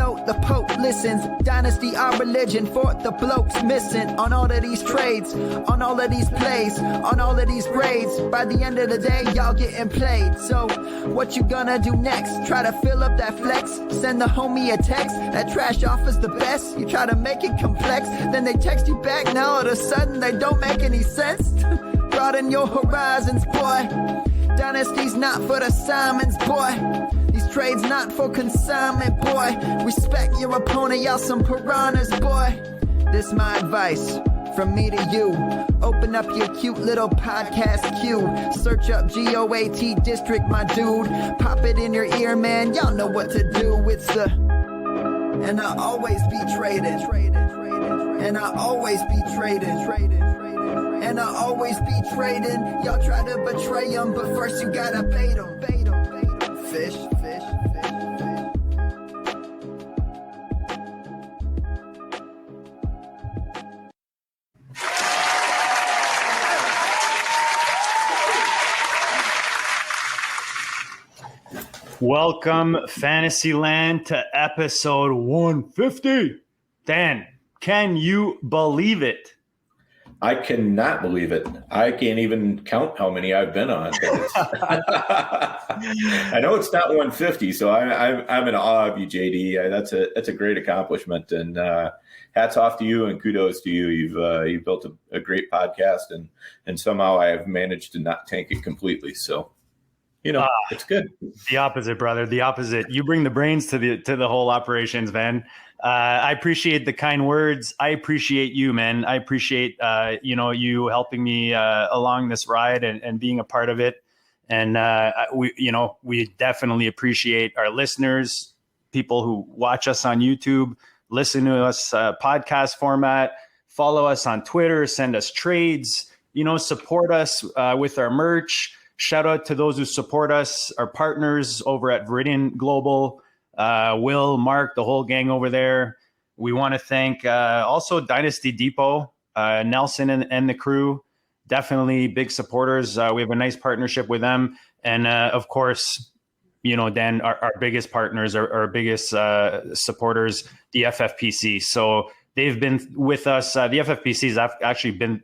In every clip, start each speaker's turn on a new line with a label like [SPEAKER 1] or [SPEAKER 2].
[SPEAKER 1] note, the Pope listens. Dynasty, our religion, for the blokes missing. On all of these trades, on all of these plays, on all of these grades. By the end of the day, y'all getting played. So, what you gonna do next? Try to fill up that flex? Send the homie a text? That trash offer's the best? You try to make it complex, then they text you back. Now all of a sudden, they don't make any sense. Broaden your horizons, boy. Dynasty's not for the Simons, boy. These trades not for consignment, boy. Respect your opponent, y'all some piranhas, boy. This my advice from me to you. Open up your cute little podcast queue. Search up GOAT District, my dude. Pop it in your ear, man. Y'all know what to do. It's the... And I always be traded. And I always be traded. And I always be trading. Y'all try to betray them, but first you gotta bait them. Fish.
[SPEAKER 2] Welcome, Fantasyland, to episode 150. Dan, can you believe it?
[SPEAKER 3] I cannot believe it. I can't even count how many I've been on. I know it's not 150, so I'm in awe of you, JD. That's a great accomplishment, and hats off to you and kudos to you. You've built a great podcast, and somehow I have managed to not tank it completely. So, it's good.
[SPEAKER 2] The opposite, brother. The opposite. You bring the brains to the whole operations, man. I appreciate the kind words. I appreciate you, man. I appreciate, you helping me along this ride and being a part of it. And we definitely appreciate our listeners, people who watch us on YouTube, listen to us podcast format, follow us on Twitter, send us trades, support us with our merch. Shout out to those who support us, our partners over at Viridian Global. Will, Mark, the whole gang over there. We want to thank also Dynasty Depot, Nelson and the crew. Definitely big supporters. We have a nice partnership with them. And of course, Dan, our biggest partners, our biggest supporters, the FFPC. So they've been with us. The FFPCs have actually been,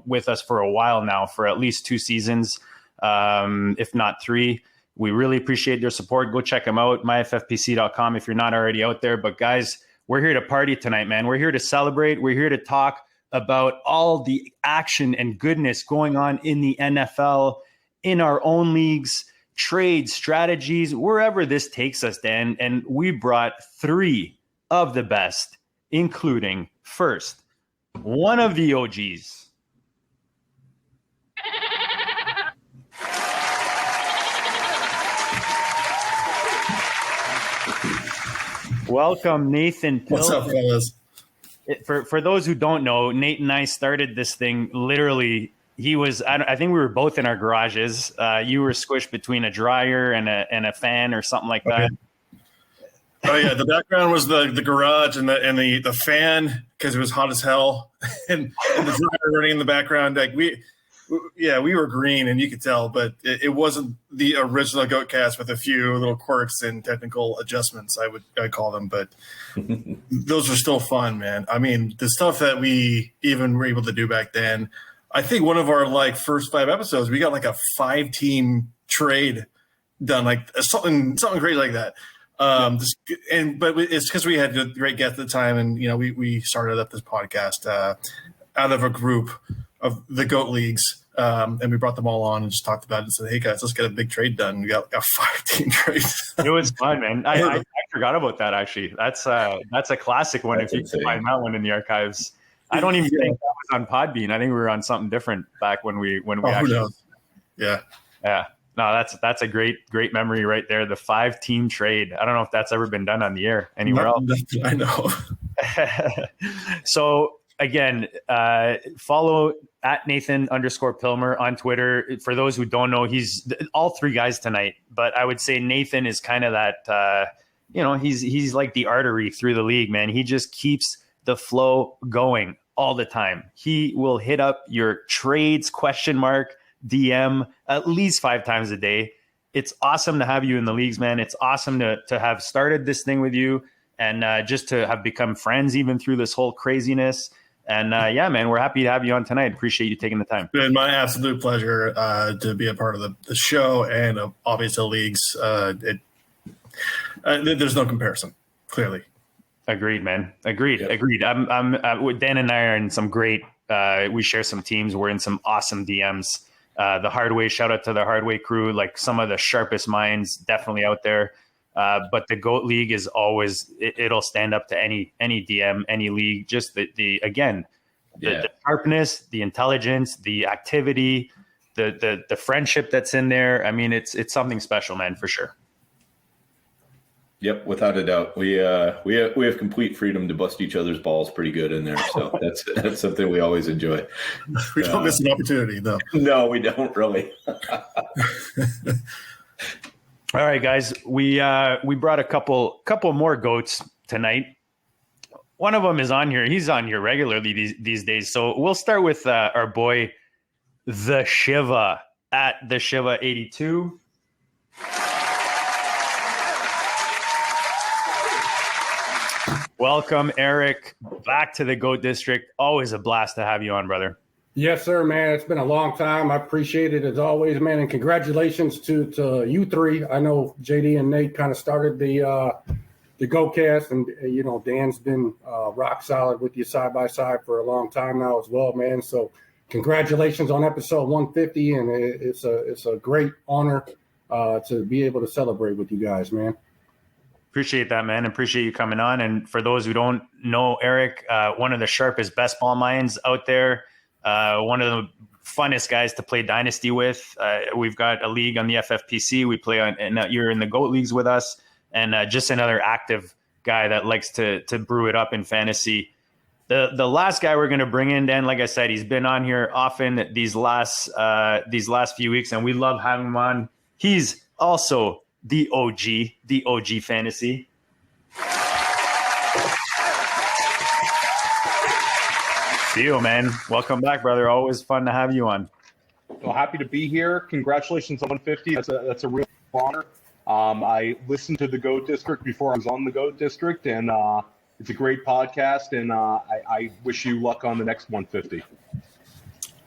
[SPEAKER 2] with us for a while now, for at least 2 seasons, if not 3. We really appreciate their support. Go check them out, myffpc.com if you're not already out there. But guys, we're here to party tonight, man. We're here to celebrate. We're here to talk about all the action and goodness going on in the NFL, in our own leagues, trades, strategies, wherever this takes us, Dan. And we brought 3 of the best, including first, one of the OGs. Welcome, Nathan Pill.
[SPEAKER 4] What's up, fellas?
[SPEAKER 2] For those who don't know, Nate and I started this thing literally. I think we were both in our garages. You were squished between a dryer and a fan or something like that.
[SPEAKER 4] Oh yeah, the background was the garage and the fan because it was hot as hell, and the dryer running in the background. Like we were green, and you could tell, but it wasn't the original Goatcast with a few little quirks and technical adjustments, I'd call them. But those were still fun, man. I mean, the stuff that we even were able to do back then. I think one of our first 5 episodes, we got a 5-team trade done, something great like that. But it's because we had a great guest at the time, and we started up this podcast out of a group of the GOAT leagues. And we brought them all on and just talked about it and said, hey guys, let's get a big trade done. We got a 5-team trade.
[SPEAKER 2] It was fun, man. I forgot about that actually. That's a classic one. That's if you can find that one in the archives. I don't even think that was on Podbean. I think we were on something different back when we actually. Knows?
[SPEAKER 4] Yeah.
[SPEAKER 2] Yeah. No, that's a great memory right there. The 5-team trade. I don't know if that's ever been done on the air anywhere else.
[SPEAKER 4] I know.
[SPEAKER 2] So again, follow at Nathan_Pilmer on Twitter. For those who don't know, he's all 3 guys tonight, but I would say Nathan is kind of that, he's like the artery through the league, man. He just keeps the flow going all the time. He will hit up your trades ? DM at least 5 times a day. It's awesome to have you in the leagues, man. It's awesome to have started this thing with you. and just to have become friends even through this whole craziness. And yeah, man, we're happy to have you on tonight. Appreciate you taking the time.
[SPEAKER 4] It's been my absolute pleasure to be a part of the show and obviously leagues. There's no comparison, clearly.
[SPEAKER 2] Agreed, man. Agreed.
[SPEAKER 3] Yep.
[SPEAKER 2] Agreed. Dan and I are in some great. We share some teams. We're in some awesome DMs. The Hardway, shout out to the Hardway crew. Like some of the sharpest minds, definitely out there. But the GOAT League is always. It'll stand up to any DM, any league. Just the sharpness, the intelligence, the activity, the friendship that's in there. I mean, it's something special, man, for sure.
[SPEAKER 3] Yep, without a doubt. We have complete freedom to bust each other's balls pretty good in there. So that's something we always enjoy.
[SPEAKER 4] We don't miss an opportunity, though.
[SPEAKER 3] No, we don't really.
[SPEAKER 2] All right, guys. We brought a couple more GOATs tonight. One of them is on here. He's on here regularly these days. So we'll start with our boy, the Shiva, at the Shiva 82. Welcome, Eric, back to the GOAT District. Always a blast to have you on, brother.
[SPEAKER 5] Yes, sir, man. It's been a long time. I appreciate it as always, man. And congratulations to you three. I know JD and Nate kind of started the GoCast, and Dan's been rock solid with you side by side for a long time now as well, man. So congratulations on episode 150, and it's a great honor to be able to celebrate with you guys, man.
[SPEAKER 2] Appreciate that, man. Appreciate you coming on. And for those who don't know Eric, one of the sharpest best ball minds out there, one of the funnest guys to play Dynasty with. We've got a league on the FFPC. We play on, and you're in the GOAT leagues with us. And just another active guy that likes to brew it up in fantasy. The last guy we're going to bring in, Dan, like I said, he's been on here often these last few weeks, and we love having him on. He's also the OG fantasy. Theo, man, welcome back, brother. Always fun to have you on.
[SPEAKER 6] Well, happy to be here. Congratulations on 150. That's a real honor. I listened to the GOAT District before I was on the GOAT District, and it's a great podcast, and I wish you luck on the next 150.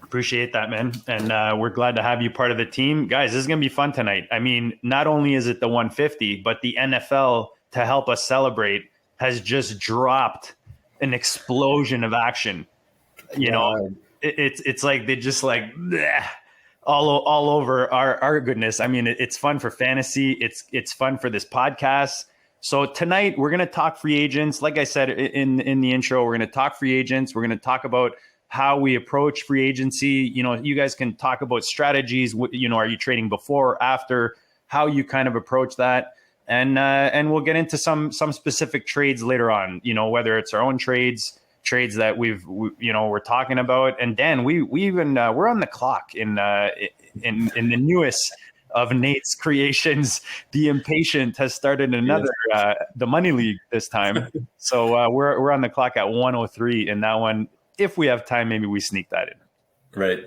[SPEAKER 2] Appreciate that, man. And we're glad to have you part of the team. Guys, this is going to be fun tonight. I mean, not only is it the 150, but the NFL, to help us celebrate, has just dropped an explosion of action. It's like they just like bleh, all over our goodness. I mean, it's fun for fantasy. It's fun for this podcast. So tonight we're going to talk free agents. Like I said in the intro, we're going to talk free agents. We're going to talk about how we approach free agency. You guys can talk about strategies. Are you trading before or after? How you kind of approach that, and we'll get into some specific trades later on. Whether it's our own trades that we're talking about. And Dan, we even we're on the clock in the newest of Nate's creations. The Impatient has started another the Money League this time. So we're on the clock at 103 in that one. If we have time, maybe we sneak that in.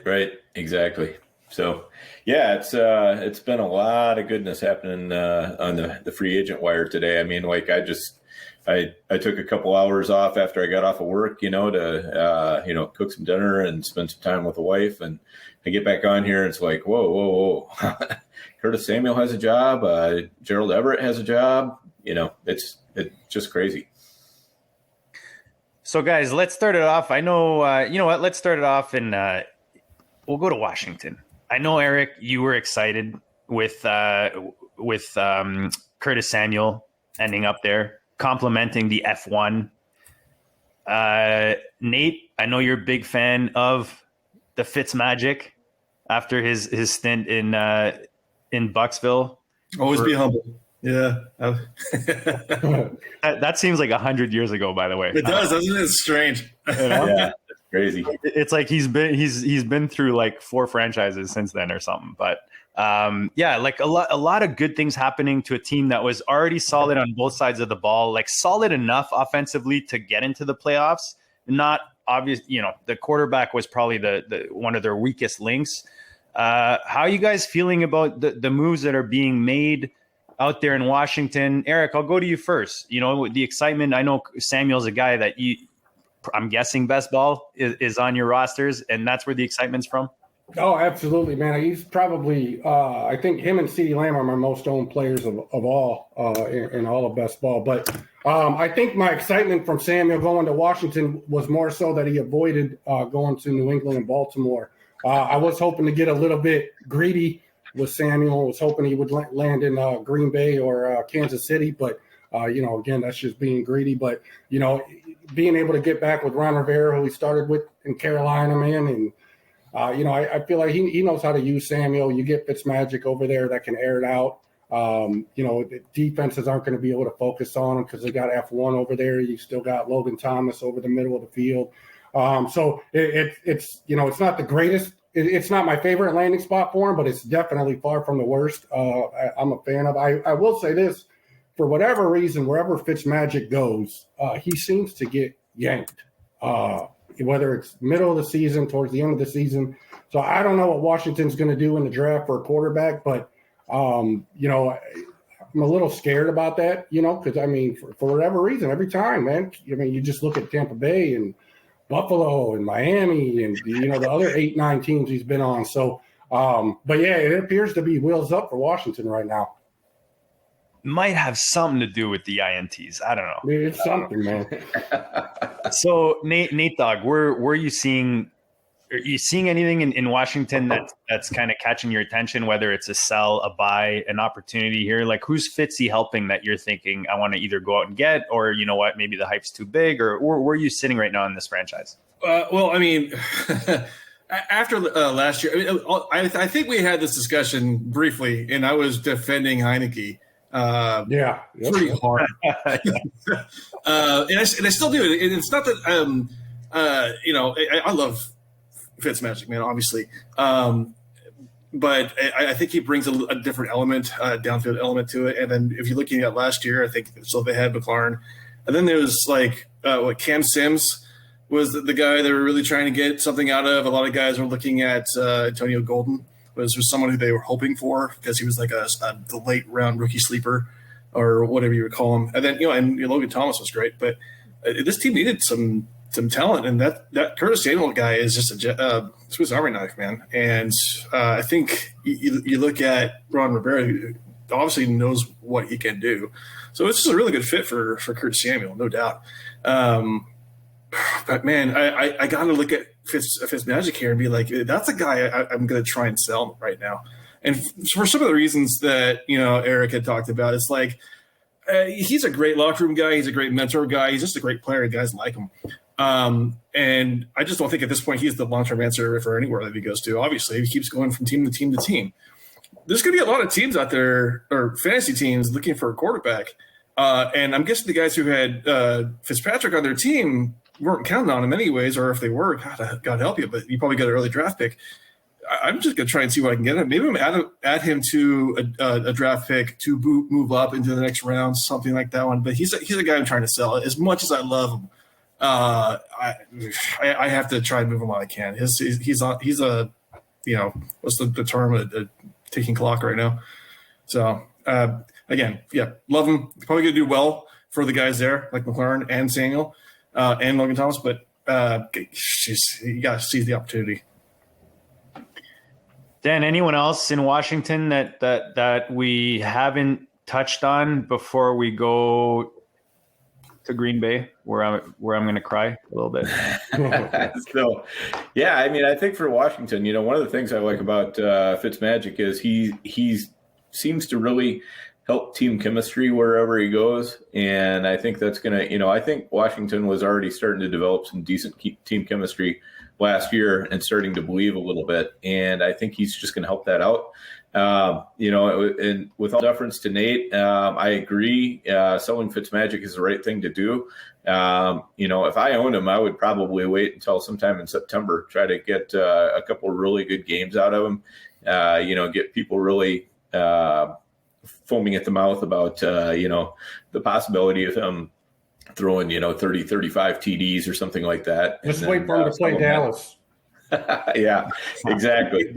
[SPEAKER 3] Right. Exactly. So, yeah, it's been a lot of goodness happening on the free agent wire today. I mean, like I took a couple hours off after I got off of work, to cook some dinner and spend some time with the wife. And I get back on here and it's like, whoa. Curtis Samuel has a job. Gerald Everett has a job. It's just crazy.
[SPEAKER 2] So, guys, let's start it off. I know, let's start it off and we'll go to Washington. I know, Eric, you were excited with Curtis Samuel ending up there, complimenting the F1. Nate, I know you're a big fan of the Fitzmagic after his stint in Bucksville.
[SPEAKER 4] Always be humble. Yeah.
[SPEAKER 2] That seems like 100 years ago, by the way.
[SPEAKER 4] It does, doesn't it? It's strange.
[SPEAKER 3] Yeah, it's crazy.
[SPEAKER 2] It's like he's been through like 4 franchises since then or something. But like a lot of good things happening to a team that was already solid on both sides of the ball, like solid enough offensively to get into the playoffs. Not obvious, the quarterback was probably the one of their weakest links. How are you guys feeling about the moves that are being made? out there in Washington. Eric, I'll go to you first. You know, the excitement. I know Samuel's a guy that I'm guessing best ball is on your rosters, and that's where the excitement's from.
[SPEAKER 5] Oh, absolutely, man. He's probably, I think him and CeeDee Lamb are my most owned players of all in all of best ball. But I think my excitement from Samuel going to Washington was more so that he avoided going to New England and Baltimore. I was hoping to get a little bit greedy with Samuel. I was hoping he would land in Green Bay or Kansas City. But, again, that's just being greedy. But, being able to get back with Ron Rivera, who he started with in Carolina, man, and I feel like he knows how to use Samuel. You get Fitzmagic over there that can air it out. The defenses aren't going to be able to focus on him because they got F1 over there. You still got Logan Thomas over the middle of the field. So it's not the greatest. It's not my favorite landing spot for him, but it's definitely far from the worst. I'm a fan of. I will say this, for whatever reason, wherever Fitzmagic goes, he seems to get yanked. Whether it's middle of the season, towards the end of the season. So I don't know what Washington's going to do in the draft for a quarterback, but, I'm a little scared about that, because, for whatever reason, every time, man, you just look at Tampa Bay and Buffalo and Miami and, the other 8-9 teams he's been on. So, but, yeah, it appears to be wheels up for Washington right now.
[SPEAKER 2] Might have something to do with the INTs. I don't know.
[SPEAKER 5] It's something, man.
[SPEAKER 2] So Nate Dogg, are you seeing anything in Washington that's kind of catching your attention, whether it's a sell, a buy, an opportunity here? Like, who's Fitzy helping that you're thinking I want to either go out and get, or you know what, maybe the hype's too big, or where are you sitting right now in this franchise?
[SPEAKER 4] After last year, I think we had this discussion briefly, and I was defending Heineke. Pretty hard. And I still do it. It's not that I love Fitzmagic, man, obviously. But I think he brings a different element, downfield element to it. And then if you're looking at last year, I think so they had McLaurin. And then there was Cam Sims was the guy they were really trying to get something out of. A lot of guys were looking at Antonio Golden. Was someone who they were hoping for because he was like the late round rookie sleeper or whatever you would call him. And then, and Logan Thomas was great, but this team needed some talent. And that Curtis Samuel guy is just a Swiss Army knife, man. And I think you look at Ron Rivera, who obviously knows what he can do. So it's just a really good fit for Curtis Samuel, no doubt. But man, I got to look at Fitzmagic here and be like, that's a guy I'm going to try and sell right now. And for some of the reasons that, Eric had talked about, it's like, he's a great locker room guy. He's a great mentor guy. He's just a great player. Guys like him. And I just don't think at this point he's the long-term answer for anywhere that he goes to. Obviously, he keeps going from team to team to team. There's going to be a lot of teams out there, or fantasy teams, looking for a quarterback. And I'm guessing the guys who had Fitzpatrick on their team weren't counting on him anyways, or if they were, God help you, but you probably got an early draft pick. I'm just going to try and see what I can get him. Maybe I'm add him to a draft pick to move up into the next round, something like that one. But he's a guy I'm trying to sell. As much as I love him, I have to try and move him while I can. He's a what's the term, a ticking clock right now. So again, yeah, love him. Probably going to do well for the guys there, like McLaurin and Samuel. And Logan Thomas, but you got to seize the opportunity.
[SPEAKER 2] Dan, anyone else in Washington that we haven't touched on before we go to Green Bay, where I'm going to cry a little bit?
[SPEAKER 3] So, yeah, I think for Washington, one of the things I like about Fitzmagic is he seems to really help team chemistry wherever he goes. And I think that's going to, I think Washington was already starting to develop some decent team chemistry last year and starting to believe a little bit. And I think he's just going to help that out. And with all deference to Nate, I agree. Selling Fitzmagic is the right thing to do. If I owned him, I would probably wait until sometime in September, try to get a couple of really good games out of him, get people really, foaming at the mouth about, the possibility of him throwing, 30, 35 TDs or something like that.
[SPEAKER 5] Just wait for him to play Dallas.
[SPEAKER 3] Yeah, exactly.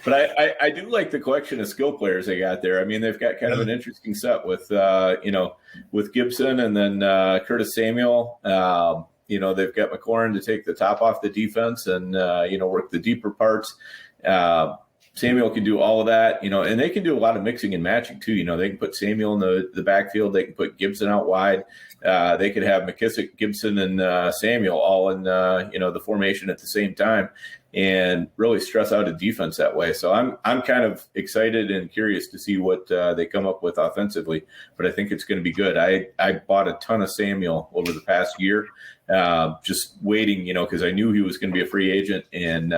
[SPEAKER 3] I do like the collection of skill players they got there. I mean, they've got kind of an interesting set with with Gibson and then Curtis Samuel. They've got McLaurin to take the top off the defense and work the deeper parts. Samuel can do all of that, and they can do a lot of mixing and matching too. They can put Samuel in the backfield. They can put Gibson out wide. They could have McKissick, Gibson, and Samuel all in, the formation at the same time and really stress out a defense that way. So I'm kind of excited and curious to see what they come up with offensively, but I think it's going to be good. I bought a ton of Samuel over the past year, just waiting, because I knew he was going to be a free agent and,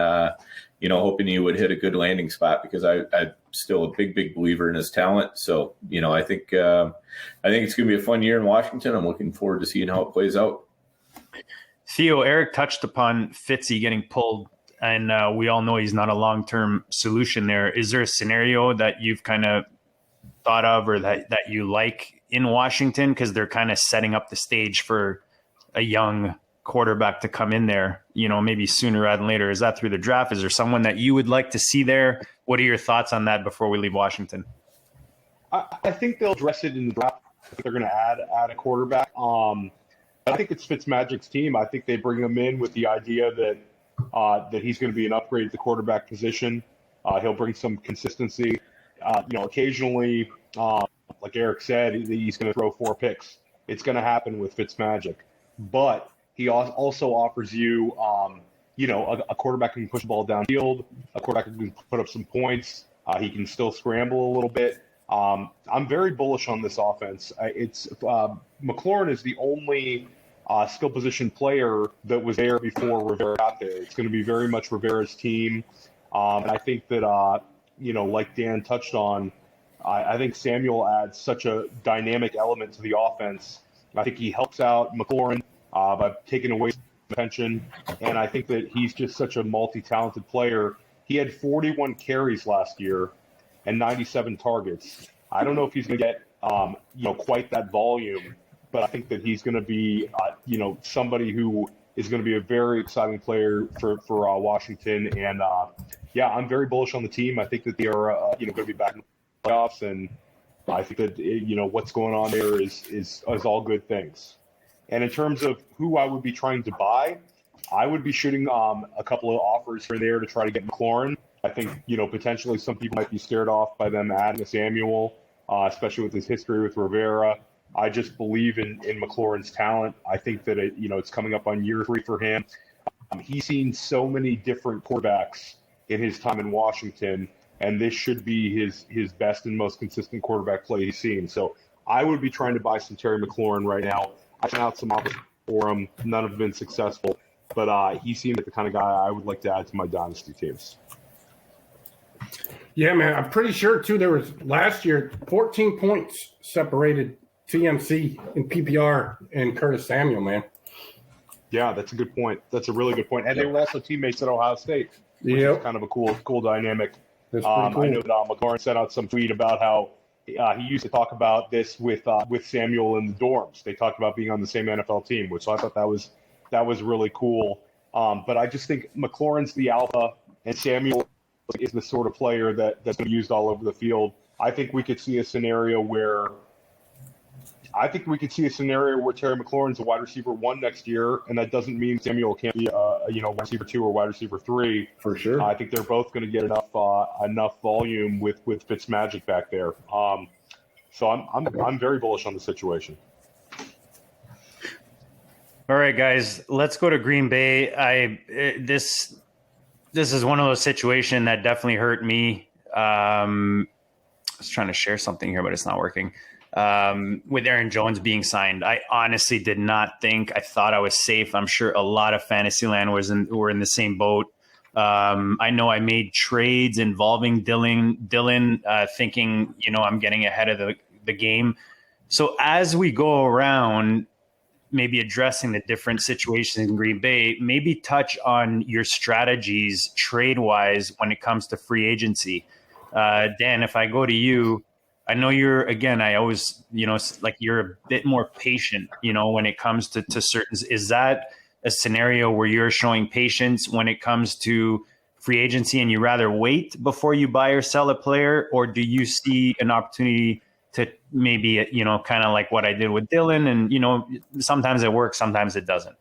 [SPEAKER 3] hoping he would hit a good landing spot because I'm still a big believer in his talent. So, I think it's going to be a fun year in Washington. I'm looking forward to seeing how it plays out.
[SPEAKER 2] Theo, Eric touched upon Fitzy getting pulled, and we all know he's not a long-term solution there. Is there a scenario that you've kind of thought of or that you like in Washington? Because they're kind of setting up the stage for a young quarterback to come in there, maybe sooner rather than later. Is that through the draft? Is there someone that you would like to see there? What are your thoughts on that before we leave Washington?
[SPEAKER 6] I think they'll address it in the draft. They're going to add a quarterback. I think it's Fitzmagic's team. I think they bring him in with the idea that he's going to be an upgrade at the quarterback position. He'll bring some consistency. Occasionally, like Eric said, he's going to throw 4 picks. It's going to happen with Fitzmagic. But he also offers you, a quarterback who can push the ball downfield, a quarterback who can put up some points. He can still scramble a little bit. I'm very bullish on this offense. McLaurin is the only skill position player that was there before Rivera got there. It's going to be very much Rivera's team. And I think that, like Dan touched on, I think Samuel adds such a dynamic element to the offense. I think he helps out McLaurin by taking away attention, and I think that he's just such a multi-talented player. He had 41 carries last year and 97 targets. I don't know if he's going to get quite that volume, but I think that he's going to be somebody who is going to be a very exciting player for Washington. And I'm very bullish on the team. I think that they are going to be back in the playoffs, and I think that what's going on there is all good things. And in terms of who I would be trying to buy, I would be shooting a couple of offers for there to try to get McLaurin. I think, potentially some people might be scared off by them adding a Samuel, especially with his history with Rivera. I just believe in McLaurin's talent. I think that it's coming up on year 3 for him. He's seen so many different quarterbacks in his time in Washington, and this should be his best and most consistent quarterback play he's seen. So I would be trying to buy some Terry McLaurin right now. I sent out some offers for him. None have been successful, but he seemed like the kind of guy I would like to add to my Dynasty teams.
[SPEAKER 5] Yeah, man. I'm pretty sure, too, there was last year 14 points separated TMC in PPR and Curtis Samuel, man.
[SPEAKER 6] Yeah, that's a good point. That's a really good point. And they were also teammates at Ohio State, which is kind of a cool dynamic.
[SPEAKER 5] That's pretty cool.
[SPEAKER 6] I know that McLaurin sent out some tweet about how he used to talk about this with Samuel in the dorms. They talked about being on the same NFL team, which I thought that was really cool. But I just think McLaurin's the alpha, and Samuel is the sort of player that's going to be used all over the field. I think we could see a scenario where Terry McLaurin's a wide receiver 1 next year, and that doesn't mean Samuel can't be wide receiver 2 or wide receiver 3.
[SPEAKER 3] For sure.
[SPEAKER 6] I think they're both going to get enough volume with Fitzmagic back there. So I'm very bullish on the situation.
[SPEAKER 2] All right, guys, let's go to Green Bay. This is one of those situations that definitely hurt me. I was trying to share something here, but it's not working. With Aaron Jones being signed, I honestly did not think. I thought I was safe. I'm sure a lot of Fantasyland were in the same boat. I know I made trades involving Dylan, thinking I'm getting ahead of the game. So as we go around, maybe addressing the different situations in Green Bay, maybe touch on your strategies trade-wise when it comes to free agency. Dan, if I go to you, I know you're a bit more patient, when it comes to certain. Is that a scenario where you're showing patience when it comes to free agency and you rather wait before you buy or sell a player, or do you see an opportunity to maybe, you know, kind of like what I did with Dylan, and, you know, sometimes it works, sometimes it doesn't?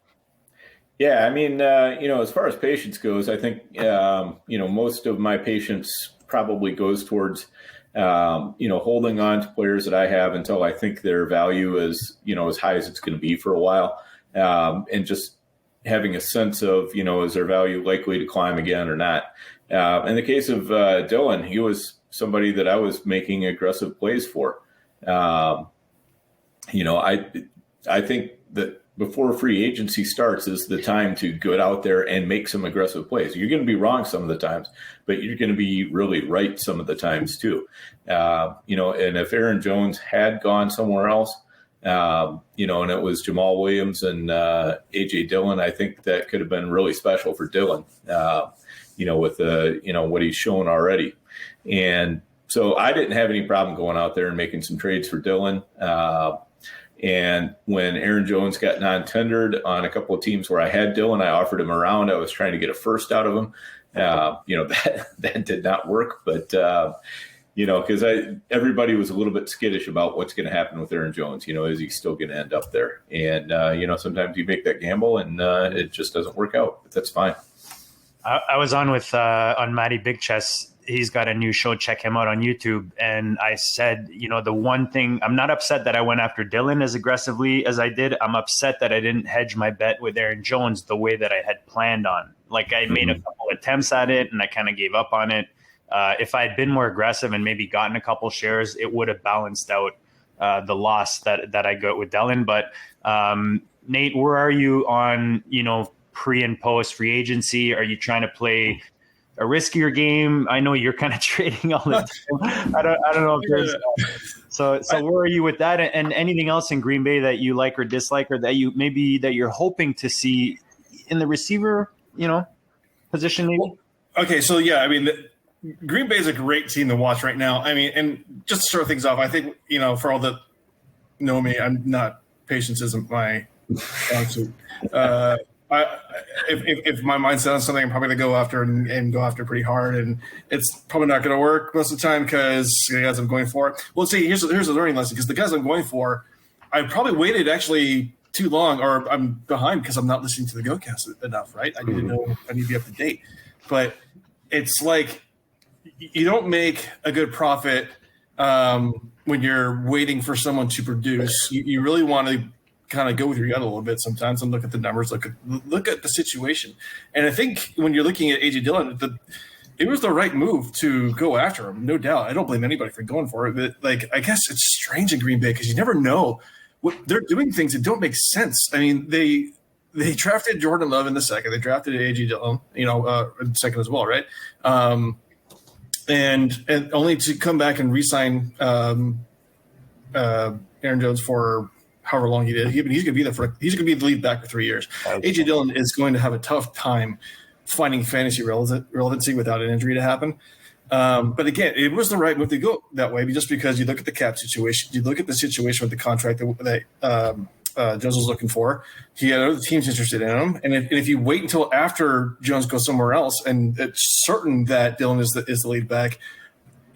[SPEAKER 3] Yeah, I mean, you know, as far as patience goes, I think, you know, most of my patience probably goes towards, you know, holding on to players that I have until I think their value is, you know, as high as it's going to be for a while, and just having a sense of, you know, is their value likely to climb again or not? In the case of Dylan, he was somebody that I was making aggressive plays for. You know, I think that before free agency starts is the time to get out there and make some aggressive plays. You're going to be wrong some of the times, but you're going to be really right some of the times too. You know, and if Aaron Jones had gone somewhere else, you know, and it was Jamal Williams and AJ Dillon, I think that could have been really special for Dylan, you know, with you know, what he's shown already. And so I didn't have any problem going out there and making some trades for Dylan. And when Aaron Jones got non-tendered on a couple of teams where I had Dylan, I offered him around. I was trying to get a first out of him. You know, that did not work, but you know, because everybody was a little bit skittish about what's going to happen with Aaron Jones. You know, is he still going to end up there? And you know, sometimes you make that gamble and it just doesn't work out. But that's fine.
[SPEAKER 2] I was on with on Matty Big Chess. He's got a new show. Check him out on YouTube. And I said, you know, the one thing, I'm not upset that I went after Dylan as aggressively as I did. I'm upset that I didn't hedge my bet with Aaron Jones the way that I had planned on. Like, I made a couple attempts at it and I kind of gave up on it. If I had been more aggressive and maybe gotten a couple shares, it would have balanced out the loss that I got with Dylan. But Nate, where are you on, you know, pre and post free agency? Are you trying to play a riskier game? I know you're kind of trading all the time. I don't know if there's so where are you with that, and anything else in Green Bay that you like or dislike, or that you're hoping to see in the receiver, you know, position maybe?
[SPEAKER 4] Well, okay, so yeah, I mean, Green Bay is a great team to watch right now. I mean, and just to start things off, I think, you know, for all that know me, I'm not, patience isn't my attitude. If my mind's on something, I'm probably going to go after and go after pretty hard, and it's probably not going to work most of the time because the guys I'm going for. Well, see, here's a learning lesson, because the guys I'm going for, I probably waited actually too long, or I'm behind because I'm not listening to the GoCast enough, right? I need to know, I need to be up to date. But it's like you don't make a good profit when you're waiting for someone to produce. You really want to kind of go with your gut a little bit sometimes and look at the numbers, look at the situation. And I think when you're looking at AJ Dillon, it was the right move to go after him, no doubt. I don't blame anybody for going for it, but like, I guess it's strange in Green Bay because you never know what they're doing, things that don't make sense. I mean, they drafted Jordan Love in the second, they drafted AJ Dillon, you know, in the second as well, right? And only to come back and re-sign Aaron Jones for however long he did. He's going to be there he's going to be the lead back for 3 years. AJ Dillon is going to have a tough time finding fantasy relevancy without an injury to happen. But again, it was the right move to go that way, just because you look at the cap situation, you look at the situation with the contract that Jones was looking for. He had other teams interested in him, and if you wait until after Jones goes somewhere else, and it's certain that Dillon is the lead back,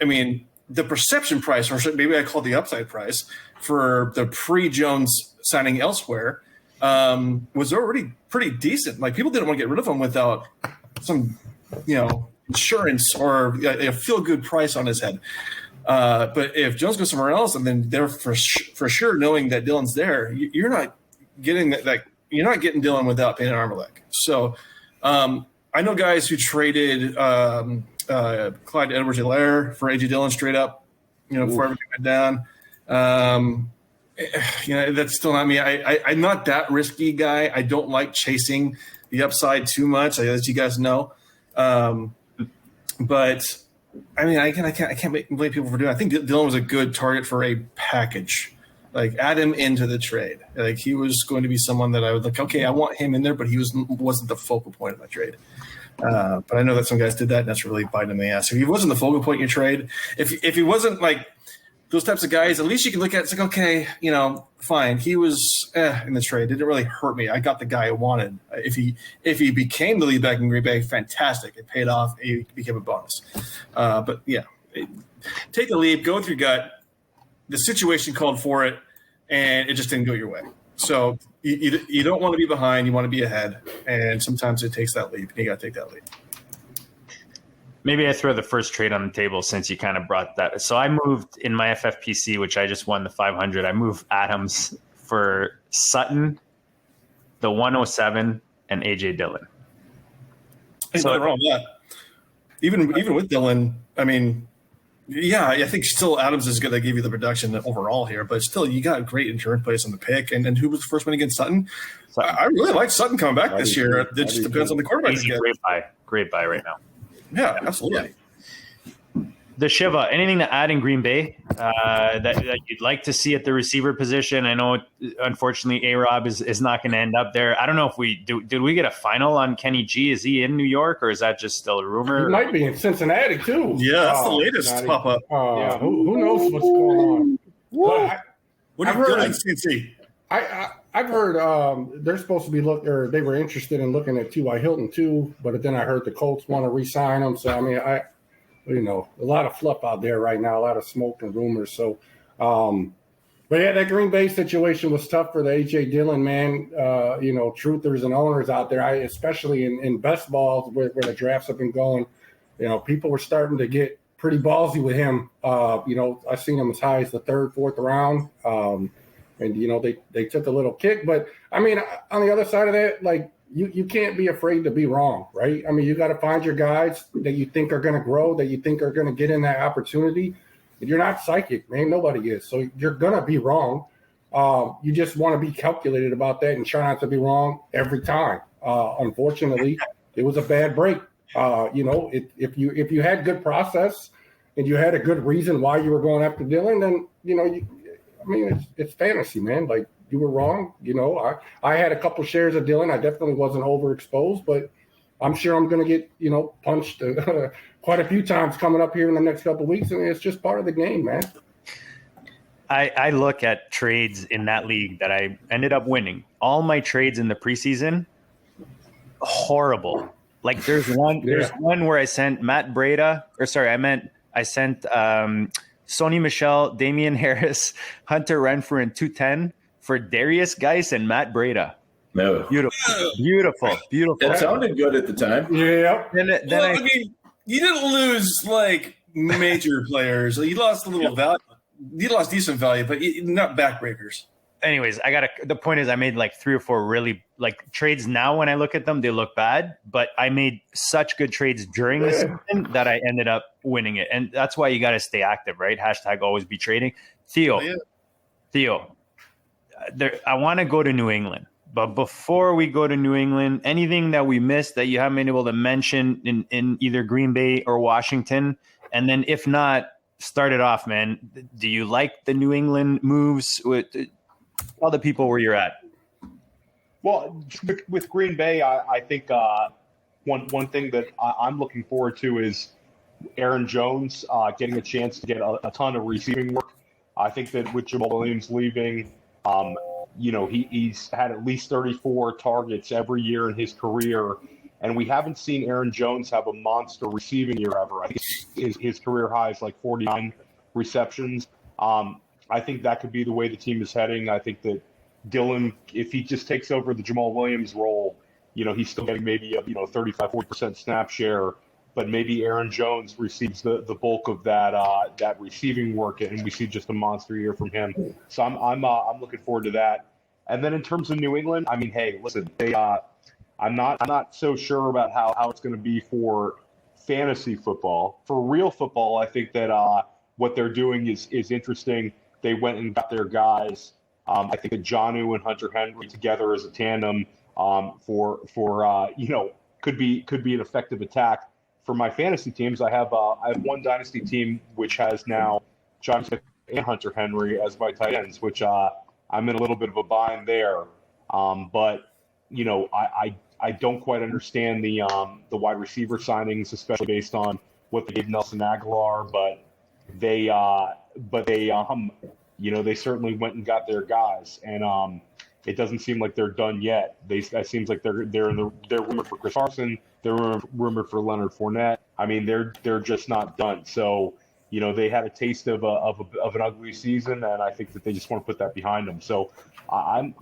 [SPEAKER 4] I mean, the perception price, or maybe I call it the upside price, for the pre-Jones signing elsewhere was already pretty decent. Like, people didn't want to get rid of him without some, you know, insurance or a feel-good price on his head. But if Jones goes somewhere else, and then they're for sure knowing that Dillon's there, you're not getting that. You're not getting Dillon without paying an arm and leg. So I know guys who traded Clyde Edwards-Helaire for AJ Dillon straight up, you know, before everything went down. You know, that's still not me. I'm not that risky guy. I don't like chasing the upside too much, as you guys know. But I mean, I can't blame people for doing it. I think Dillon was a good target for a package. Like, add him into the trade. Like, he was going to be someone that I would like, okay, I want him in there, but he wasn't the focal point of my trade. But I know that some guys did that, and that's really biting in the ass. If he wasn't the focal point in your trade, if he wasn't like those types of guys, at least you can look at it, it's like, okay, fine. He was in the trade. It didn't really hurt me. I got the guy I wanted. If he became the lead back in Green Bay, fantastic. It paid off. It became a bonus. But yeah, take the leap, go with your gut. The situation called for it, and it just didn't go your way. So you don't want to be behind. You want to be ahead. And sometimes it takes that leap. You got to take that leap.
[SPEAKER 2] Maybe I throw the first trade on the table since you kind of brought that. So I moved in my FFPC, which I just won the 500. I moved Adams for Sutton, the 107, and AJ Dillon.
[SPEAKER 4] Ain't nothing wrong with that. Even with Dillon, I mean, yeah, I think still Adams is going to give you the production overall here, but still you got great insurance place on the pick. And who was the first one against Sutton? I really like Sutton coming back this year. It just depends on the quarterback.
[SPEAKER 2] Great buy right now.
[SPEAKER 4] Yeah, absolutely.
[SPEAKER 2] The Shiva, anything to add in Green Bay that you'd like to see at the receiver position? I know, unfortunately, A-Rob is not going to end up there. I don't know if did we get a final on Kenny G? Is he in New York, or is that just still a rumor?
[SPEAKER 5] He might be in Cincinnati, too.
[SPEAKER 4] Yeah, that's the latest pop-up.
[SPEAKER 5] Yeah, who knows what's going on?
[SPEAKER 4] What are you doing, CNC?
[SPEAKER 5] I've heard they're supposed to be they were interested in looking at T.Y. Hilton too, but then I heard the Colts want to re-sign him. So I mean, a lot of fluff out there right now, a lot of smoke and rumors. So, but yeah, that Green Bay situation was tough for the A.J. Dillon, man. Truthers and owners out there, especially in best balls where the drafts have been going. People were starting to get pretty ballsy with him. I've seen him as high as the third, fourth round. And, they took a little kick. But, I mean, on the other side of that, like, you can't be afraid to be wrong, right? I mean, you got to find your guys that you think are going to grow, that you think are going to get in that opportunity. You're not psychic, man. Nobody is. So you're going to be wrong. You just want to be calculated about that and try not to be wrong every time. Unfortunately, it was a bad break. If you had good process and you had a good reason why you were going after Dillon, then, it's fantasy, man. Like, you were wrong. I had a couple shares of Dillon. I definitely wasn't overexposed, but I'm sure I'm going to get, punched quite a few times coming up here in the next couple of weeks. And it's just part of the game, man.
[SPEAKER 2] I look at trades in that league that I ended up winning. All my trades in the preseason, horrible. Like there's one where I sent Matt Breida, I sent Sony Michel, Damian Harris, Hunter Renfrew, and 210 for Darius Geis and Matt Breida.
[SPEAKER 3] No.
[SPEAKER 2] Beautiful.
[SPEAKER 3] It sounded good at the time.
[SPEAKER 5] Yeah.
[SPEAKER 4] I mean, you didn't lose like major players. You lost a little value. You lost decent value, but not backbreakers.
[SPEAKER 2] Anyways, the point is I made like 3 or 4 really like trades. Now when I look at them, they look bad, but I made such good trades during the season that I ended up winning it. And that's why you got to stay active, right? # always be trading. Theo, I want to go to New England, but before we go to New England, anything that we missed that you haven't been able to mention in either Green Bay or Washington? And then if not, start it off, man. Do you like the New England moves? Tell the people where you're at.
[SPEAKER 6] Well, with Green Bay, I think one thing that I'm looking forward to is Aaron Jones getting a chance to get a ton of receiving work. I think that with Jamal Williams leaving, he's had at least 34 targets every year in his career, and we haven't seen Aaron Jones have a monster receiving year ever. I think his career high is like 49 receptions. I think that could be the way the team is heading. I think that Dillon, if he just takes over the Jamal Williams role, he's still getting maybe a 35-40% snap share, but maybe Aaron Jones receives the bulk of that receiving work, and we see just a monster year from him. So I'm looking forward to that. And then in terms of New England, I mean, hey, listen, I'm not so sure about how it's going to be for fantasy football. For real football, I think that what they're doing is interesting. They went and got their guys. I think that Jonnu and Hunter Henry together as a tandem could be an effective attack. For my fantasy teams, I have one dynasty team which has now John Smith and Hunter Henry as my tight ends, which I'm in a little bit of a bind there. But I don't quite understand the wide receiver signings, especially based on what they gave Nelson Aguilar. But they but they they certainly went and got their guys, and it doesn't seem like they're done yet. It seems like they're rumored for Chris Carson, they're rumored for Leonard Fournette. I mean, they're just not done. So they had a taste of an ugly season, and I think that they just want to put that behind them. So I'm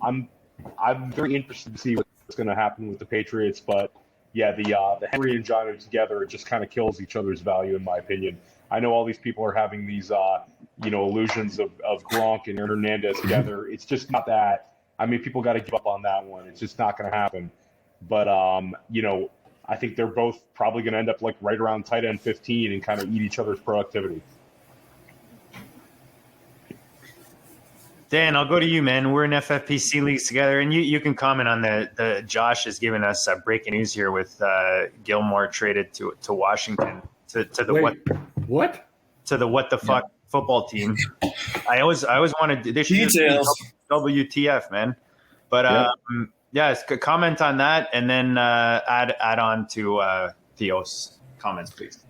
[SPEAKER 6] very interested to see what's going to happen with the Patriots, but yeah, the Henry and Johnny together, it just kind of kills each other's value, in my opinion. I know all these people are having these illusions of Gronk and Hernandez together. It's just not that. I mean, people got to give up on that one. It's just not going to happen. But I think they're both probably going to end up like right around tight end 15 and kind of eat each other's productivity.
[SPEAKER 2] Dan, I'll go to you, man. We're in FFPC leagues together, and you can comment on the Josh has given us breaking news here with Gilmore traded to Washington to the
[SPEAKER 5] what
[SPEAKER 2] to the what the fuck football team. I always wanted they should
[SPEAKER 4] Details.
[SPEAKER 2] WTF, man. But comment on that, and then add on to Theo's comments, please.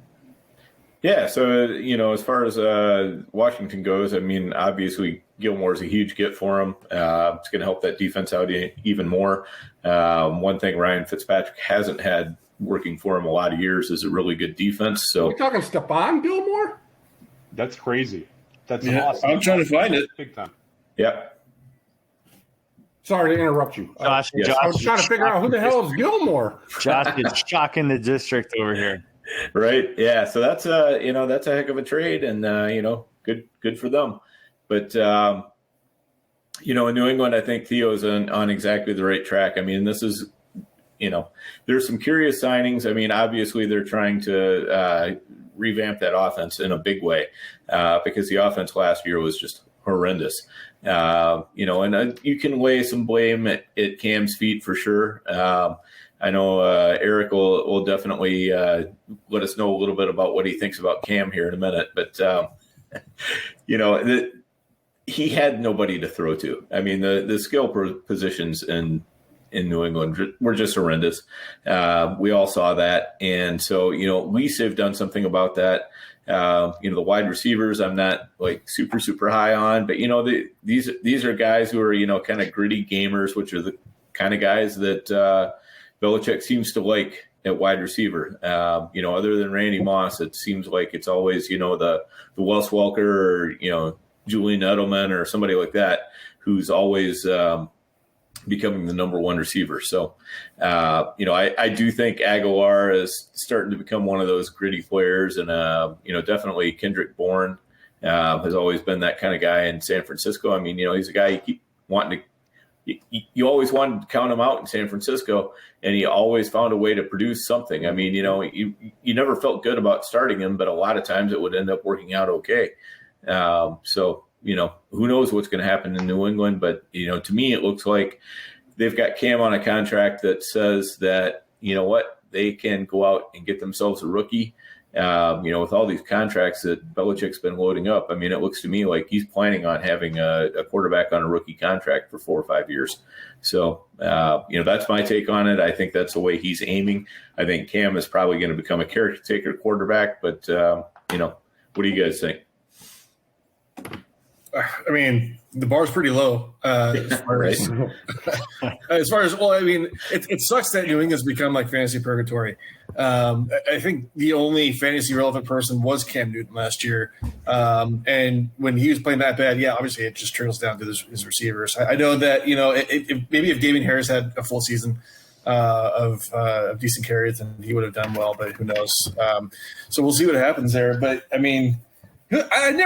[SPEAKER 3] Yeah, so as far as Washington goes, I mean, obviously Gilmore's a huge get for him. It's going to help that defense out even more. One thing Ryan Fitzpatrick hasn't had working for him a lot of years is a really good defense. So
[SPEAKER 5] we're talking Stephon Gilmore?
[SPEAKER 6] That's crazy. That's awesome.
[SPEAKER 4] I'm trying to find it.
[SPEAKER 6] Big time.
[SPEAKER 3] Yep.
[SPEAKER 5] Sorry to interrupt you.
[SPEAKER 2] Josh
[SPEAKER 5] I was trying to figure out who the hell is Gilmore.
[SPEAKER 2] Josh is shocking the district over here.
[SPEAKER 3] Right. Yeah. So that's that's a heck of a trade, and good for them. But in New England, I think Theo's on exactly the right track. I mean, this is there's some curious signings. I mean, obviously they're trying to revamp that offense in a big way because the offense last year was just horrendous. And you can lay some blame at Cam's feet for sure. I know Eric will definitely let us know a little bit about what he thinks about Cam here in a minute. But, he had nobody to throw to. I mean, the skill positions in New England were just horrendous. We all saw that. And so, at least they've done something about that. The wide receivers, I'm not like super, super high on, but these are guys who are, kind of gritty gamers, which are the kind of guys that Belichick seems to like at wide receiver. Other than Randy Moss, it seems like it's always, the Wes Welker or, Julian Edelman or somebody like that, who's always becoming the number one receiver. So, I do think Aguilar is starting to become one of those gritty players. And, definitely Kendrick Bourne has always been that kind of guy in San Francisco. I mean, he's a guy you keep wanting to – you always wanted to count him out in San Francisco, and he always found a way to produce something. I mean, you never felt good about starting him, but a lot of times it would end up working out okay. So, who knows what's going to happen in New England, but, to me, it looks like they've got Cam on a contract that says that, they can go out and get themselves a rookie. With all these contracts that Belichick's been loading up, I mean, it looks to me like he's planning on having a quarterback on a rookie contract for 4 or 5 years. So, that's my take on it. I think that's the way he's aiming. I think Cam is probably going to become a caretaker quarterback, but, what do you guys think?
[SPEAKER 4] I mean, the bar's pretty low as far as it sucks that New England's become like fantasy purgatory. I think the only fantasy relevant person was Cam Newton last year. And when he was playing that bad, obviously it just trickles down to his receivers. I know that, maybe if Damien Harris had a full season of decent carries, then he would have done well, but who knows? So we'll see what happens there. But I mean, I think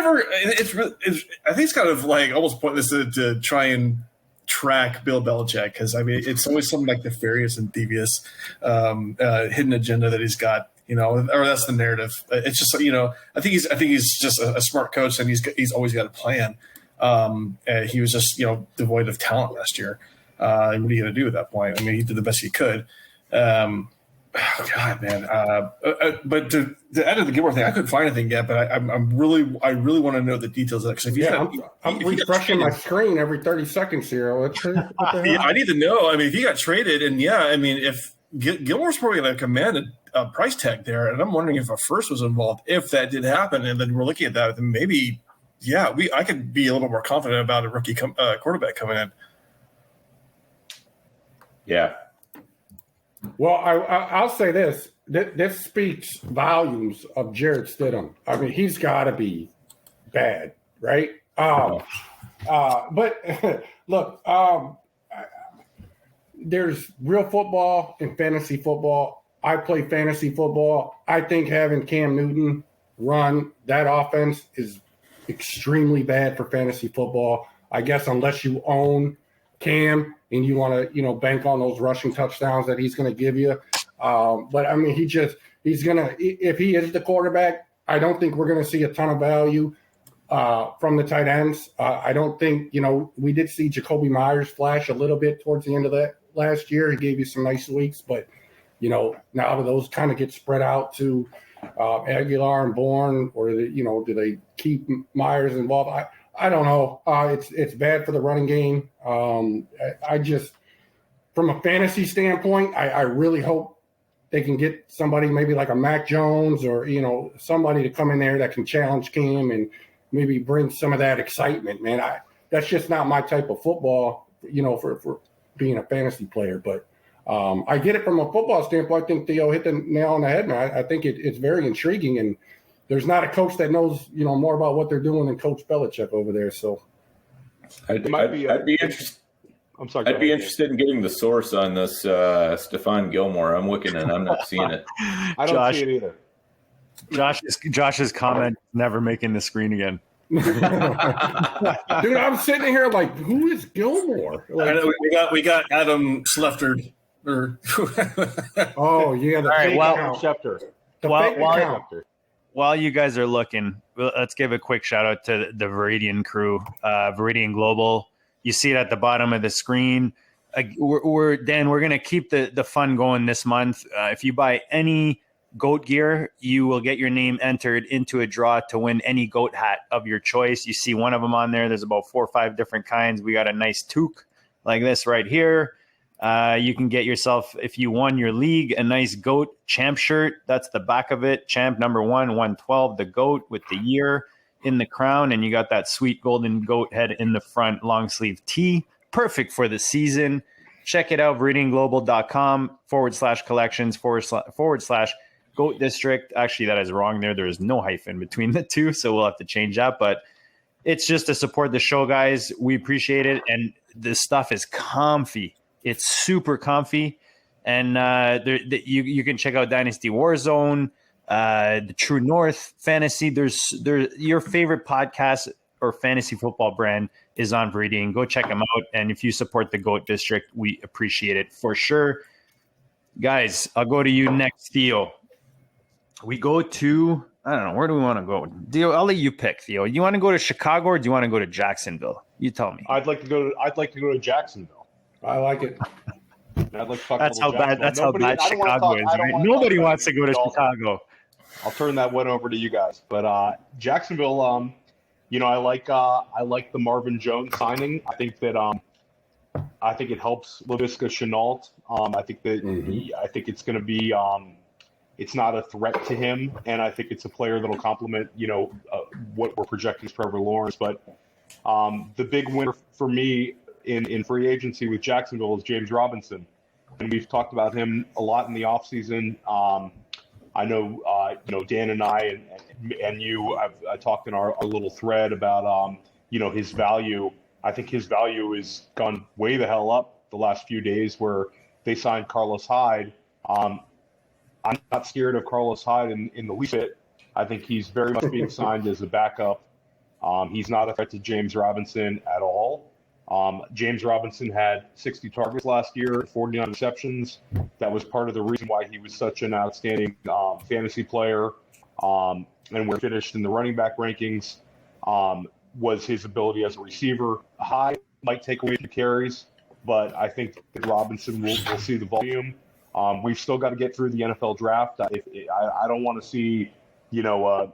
[SPEAKER 4] it's kind of like almost pointless to try and track Bill Belichick, because I mean it's always something like nefarious and devious hidden agenda that he's got, or that's the narrative. It's just I think he's just a smart coach, and he's always got a plan. He was just devoid of talent last year. What are you going to do at that point? I mean, he did the best he could. God, man. But to add to the Gilmore thing, I couldn't find anything yet, but I really want to know the details of that. Because
[SPEAKER 5] I'm refreshing my screen every 30 seconds here. What the hell?
[SPEAKER 4] Yeah, I need to know. I mean, if he got traded, and if Gilmore's probably going to command a price tag there, and I'm wondering if a first was involved, if that did happen, and then we're looking at that, then maybe yeah, I could be a little more confident about a rookie quarterback coming in.
[SPEAKER 3] Yeah.
[SPEAKER 5] Well, I'll say this. This speaks volumes of Jarrett Stidham. I mean, he's got to be bad, right? But look, there's real football and fantasy football. I play fantasy football. I think having Cam Newton run that offense is extremely bad for fantasy football. I guess unless you own Cam and you want to, bank on those rushing touchdowns that he's going to give you. But I mean, he's going to, if he is the quarterback, I don't think we're going to see a ton of value from the tight ends. I don't think, we did see Jacoby Myers flash a little bit towards the end of that last year. He gave you some nice weeks, but, now do those kind of get spread out to Aguilar and Bourne, or, do they keep Myers involved? I don't know. It's bad for the running game. I just, from a fantasy standpoint, I really hope they can get somebody maybe like a Mac Jones or, somebody to come in there that can challenge Cam and maybe bring some of that excitement, man. That's just not my type of football, for being a fantasy player. But I get it from a football standpoint. I think Theo hit the nail on the head, man. I think it's very intriguing, and there's not a coach that knows, more about what they're doing than Coach Belichick over there. So
[SPEAKER 3] I'd be interested.
[SPEAKER 6] I'm sorry.
[SPEAKER 3] I'd be interested in getting the source on this Stephon Gilmore. I'm looking and I'm not seeing it.
[SPEAKER 6] I don't see it either.
[SPEAKER 2] Josh's comment, never making the screen again.
[SPEAKER 5] Dude, I'm sitting here like, who is Gilmore?
[SPEAKER 4] I know we got Adam Schefter.
[SPEAKER 5] Oh yeah, the fake account.
[SPEAKER 6] Schefter.
[SPEAKER 5] The fake account.
[SPEAKER 2] While you guys are looking, let's give a quick shout out to the Viridian crew, Viridian Global. You see it at the bottom of the screen. We're going to keep the fun going this month. If you buy any goat gear, you will get your name entered into a draw to win any goat hat of your choice. You see one of them on there. There's about 4 or 5 different kinds. We got a nice toque like this right here. You can get yourself, if you won your league, a nice goat champ shirt. That's the back of it. Champ number 112, the goat with the year in the crown. And you got that sweet golden goat head in the front long sleeve tee. Perfect for the season. Check it out, viridianglobal.com/collections / goat district. Actually, that is wrong there. There is no hyphen between the two, so we'll have to change that. But it's just to support the show, guys. We appreciate it. And this stuff is comfy. It's super comfy. And you can check out Dynasty Warzone, the True North Fantasy. There's your favorite podcast or fantasy football brand is on Viridian. Go check them out. And if you support the GOAT District, we appreciate it for sure. Guys, I'll go to you next, Theo. We go to, I don't know, where do we want to go? Theo, I'll let you pick, Theo. You want to go to Chicago or do you want to go to Jacksonville? You tell me.
[SPEAKER 6] I'd like to go to Jacksonville.
[SPEAKER 5] I like it.
[SPEAKER 6] I'd like to talk
[SPEAKER 2] that's how bad. That's how bad Chicago is. Right? Nobody wants to go to Chicago.
[SPEAKER 6] I'll turn that one over to you guys. But Jacksonville, I like the Marvin Jones signing. I think that I think it helps Laviska Shenault. I think that I think it's going to be it's not a threat to him, and I think it's a player that'll complement what we're projecting as Trevor Lawrence. But the big winner for me in free agency with Jacksonville is James Robinson, and we've talked about him a lot in the offseason. I know, Dan and I and you, I talked in our little thread about, his value. I think his value has gone way the hell up the last few days where they signed Carlos Hyde. I'm not scared of Carlos Hyde in the least bit. I think he's very much being signed as a backup. He's not a threat to James Robinson at all. James Robinson had 60 targets last year, 49 receptions. That was part of the reason why he was such an outstanding fantasy player. And we're finished in the running back rankings, was his ability as a receiver. Hyde might take away the carries, but I think that Robinson will see the volume. We've still got to get through the NFL draft. I don't want to see, a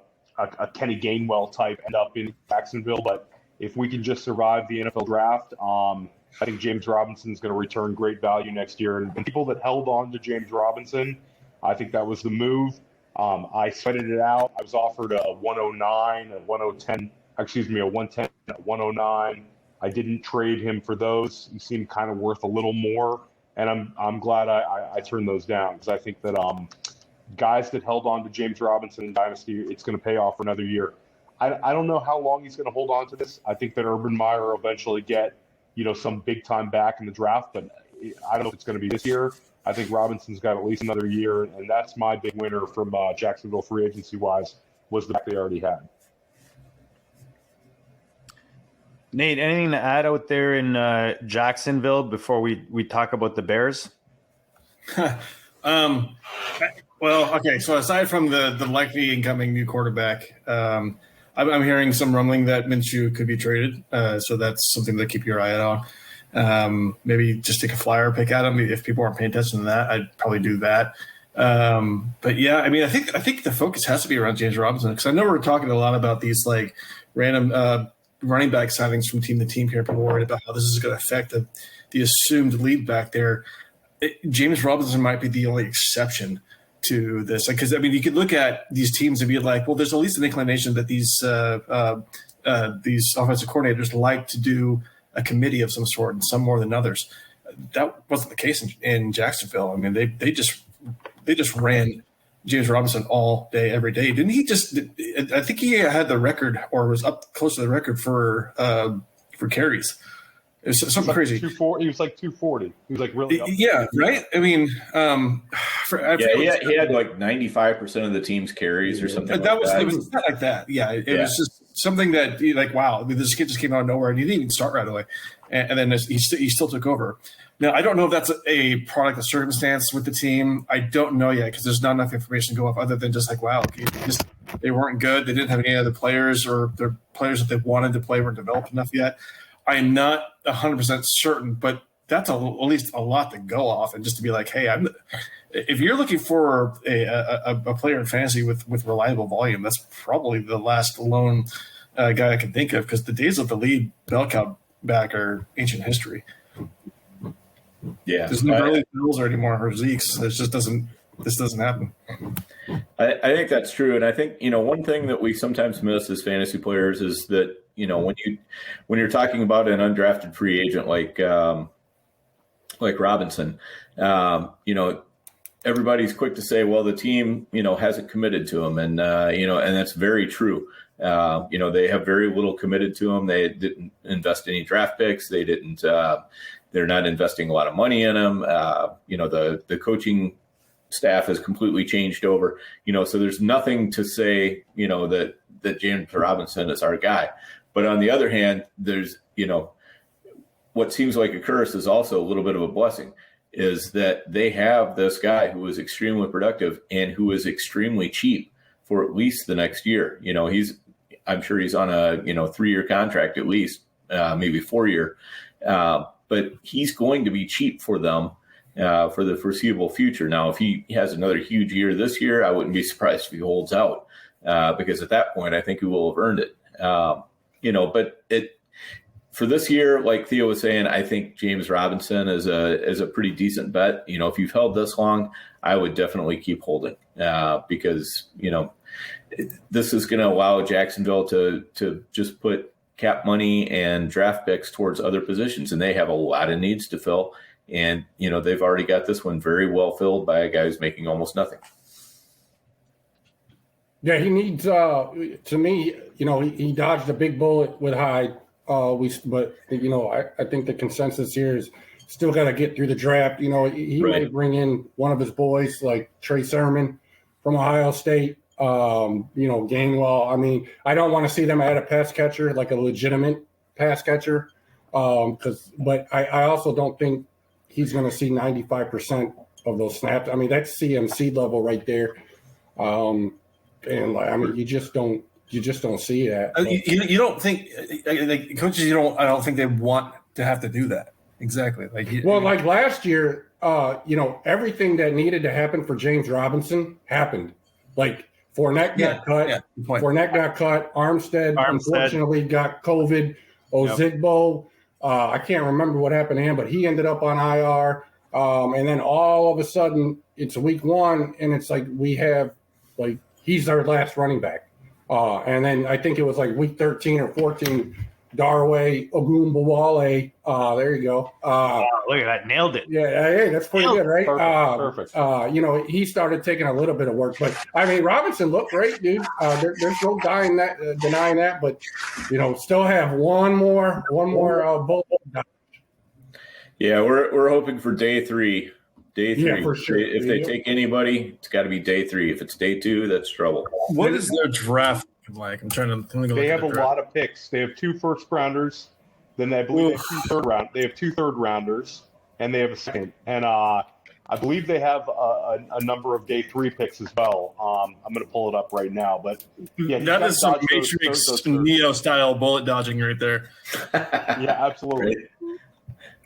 [SPEAKER 6] Kenny Gainwell type end up in Jacksonville, but if we can just survive the NFL draft, I think James Robinson is going to return great value next year. And people that held on to James Robinson, I think that was the move. I sweated it out. I was offered a 109, a 110 a 110 at 109. I didn't trade him for those. He seemed kind of worth a little more, and I'm glad I turned those down, because I think that guys that held on to James Robinson in Dynasty, it's going to pay off for another year. I don't know how long he's going to hold on to this. I think that Urban Meyer will eventually get, some big time back in the draft, but I don't know if it's going to be this year. I think Robinson's got at least another year, and that's my big winner from Jacksonville free agency wise, was the fact they already had.
[SPEAKER 2] Nate, anything to add out there in Jacksonville before we talk about the Bears?
[SPEAKER 4] Well, okay. So aside from the likely incoming new quarterback, I'm hearing some rumbling that Minshew could be traded. So that's something to keep your eye out on. Maybe just take a flyer pick at him. If people aren't paying attention to that, I'd probably do that. But yeah, I mean, I think the focus has to be around James Robinson, because I know we're talking a lot about these like random running back signings from team to team here. People worried about how this is going to affect the assumed lead back there. James Robinson might be the only exception to this, because I mean, you could look at these teams and be like, well, there's at least an inclination that these offensive coordinators like to do a committee of some sort, and some more than others. That wasn't the case in Jacksonville. I mean, they just ran James Robinson all day, every day. Didn't he just – I think he had the record, or was up close to the record for carries. It was something crazy.
[SPEAKER 6] 240. He was like 240. He was like really up.
[SPEAKER 4] Yeah, right? I mean –
[SPEAKER 3] he had like 95% of the team's carries or something
[SPEAKER 4] It was not like that. Yeah, it was just something that like, wow, I mean, this kid just came out of nowhere, and he didn't even start right away. And then he still took over. Now, I don't know if that's a product of circumstance with the team. I don't know yet, because there's not enough information to go off other than just like, wow, they weren't good. They didn't have any other players, or their players that they wanted to play weren't developed enough yet. I am not 100% certain, but that's at least a lot to go off. And just to be like, hey, if you're looking for a player in fantasy with reliable volume, that's probably the last lone guy I can think of, because the days of the lead bell cow back are ancient history.
[SPEAKER 3] Yeah,
[SPEAKER 4] there's no early Bills anymore, or Zeke's. This doesn't happen.
[SPEAKER 3] I think that's true, and I think one thing that we sometimes miss as fantasy players is that when you're talking about an undrafted free agent like Robinson, everybody's quick to say, well, the team hasn't committed to him, and and that's very true. They have very little committed to him. They didn't invest any draft picks. They didn't. They're not investing a lot of money in him. The coaching staff has completely changed over. So there's nothing to say, that James Robinson is our guy. But on the other hand, there's, what seems like a curse is also a little bit of a blessing, is that they have this guy who is extremely productive and who is extremely cheap for at least the next year. I'm sure he's on a 3-year contract at least, maybe 4-year. But he's going to be cheap for them for the foreseeable future. Now, if he has another huge year this year, I wouldn't be surprised if he holds out, because at that point, I think he will have earned it. But for this year, like Theo was saying, I think James Robinson is a pretty decent bet. If you've held this long, I would definitely keep holding, because this is going to allow Jacksonville to just put cap money and draft picks towards other positions, and they have a lot of needs to fill. And they've already got this one very well filled by a guy who's making almost nothing.
[SPEAKER 5] Yeah, he needs. To me, he dodged a big bullet with Hyde. But I think the consensus here is still got to get through the draft. He
[SPEAKER 3] Right.
[SPEAKER 5] may bring in one of his boys like Trey Sermon from Ohio State. Gainwell. I mean, I don't want to see them add a pass catcher, like a legitimate pass catcher. But I also don't think he's going to see 95% of those snaps. I mean, that's CMC level right there. You just don't see that.
[SPEAKER 4] You don't think like coaches? I don't think they want to have to do that. Exactly.
[SPEAKER 5] Like last year, everything that needed to happen for James Robinson happened. Like Fournette got cut. Yeah, Fournette got cut. Armstead unfortunately got COVID. Ozigbo, I can't remember what happened to him, but he ended up on IR. And then all of a sudden, it's week 1, and it's like we have he's our last running back. And then I think it was like week 13 or 14, Darway Ogunbowale. There you go.
[SPEAKER 2] Look at that. Nailed it.
[SPEAKER 5] Yeah, hey, that's pretty good, right?
[SPEAKER 6] Perfect.
[SPEAKER 5] He started taking a little bit of work, but I mean, Robinson looked great, dude. There's no denying that, but still have one more bullet.
[SPEAKER 3] Yeah, we're hoping for day 3. Day 3.
[SPEAKER 5] Yeah, for sure.
[SPEAKER 3] If they take anybody, it's got to be day 3. If it's day 2, that's trouble.
[SPEAKER 4] What is their draft like? I'm trying to.
[SPEAKER 6] They have a lot of picks. They have 2 first-rounders. Then I believe they have 2 third-round. They have 2 third-rounders, and they have a second. And I believe they have a number of day 3 picks as well. I'm going to pull it up right now, but yeah,
[SPEAKER 4] that is some Matrix Neo style bullet dodging right there.
[SPEAKER 6] Yeah, absolutely.
[SPEAKER 3] Right.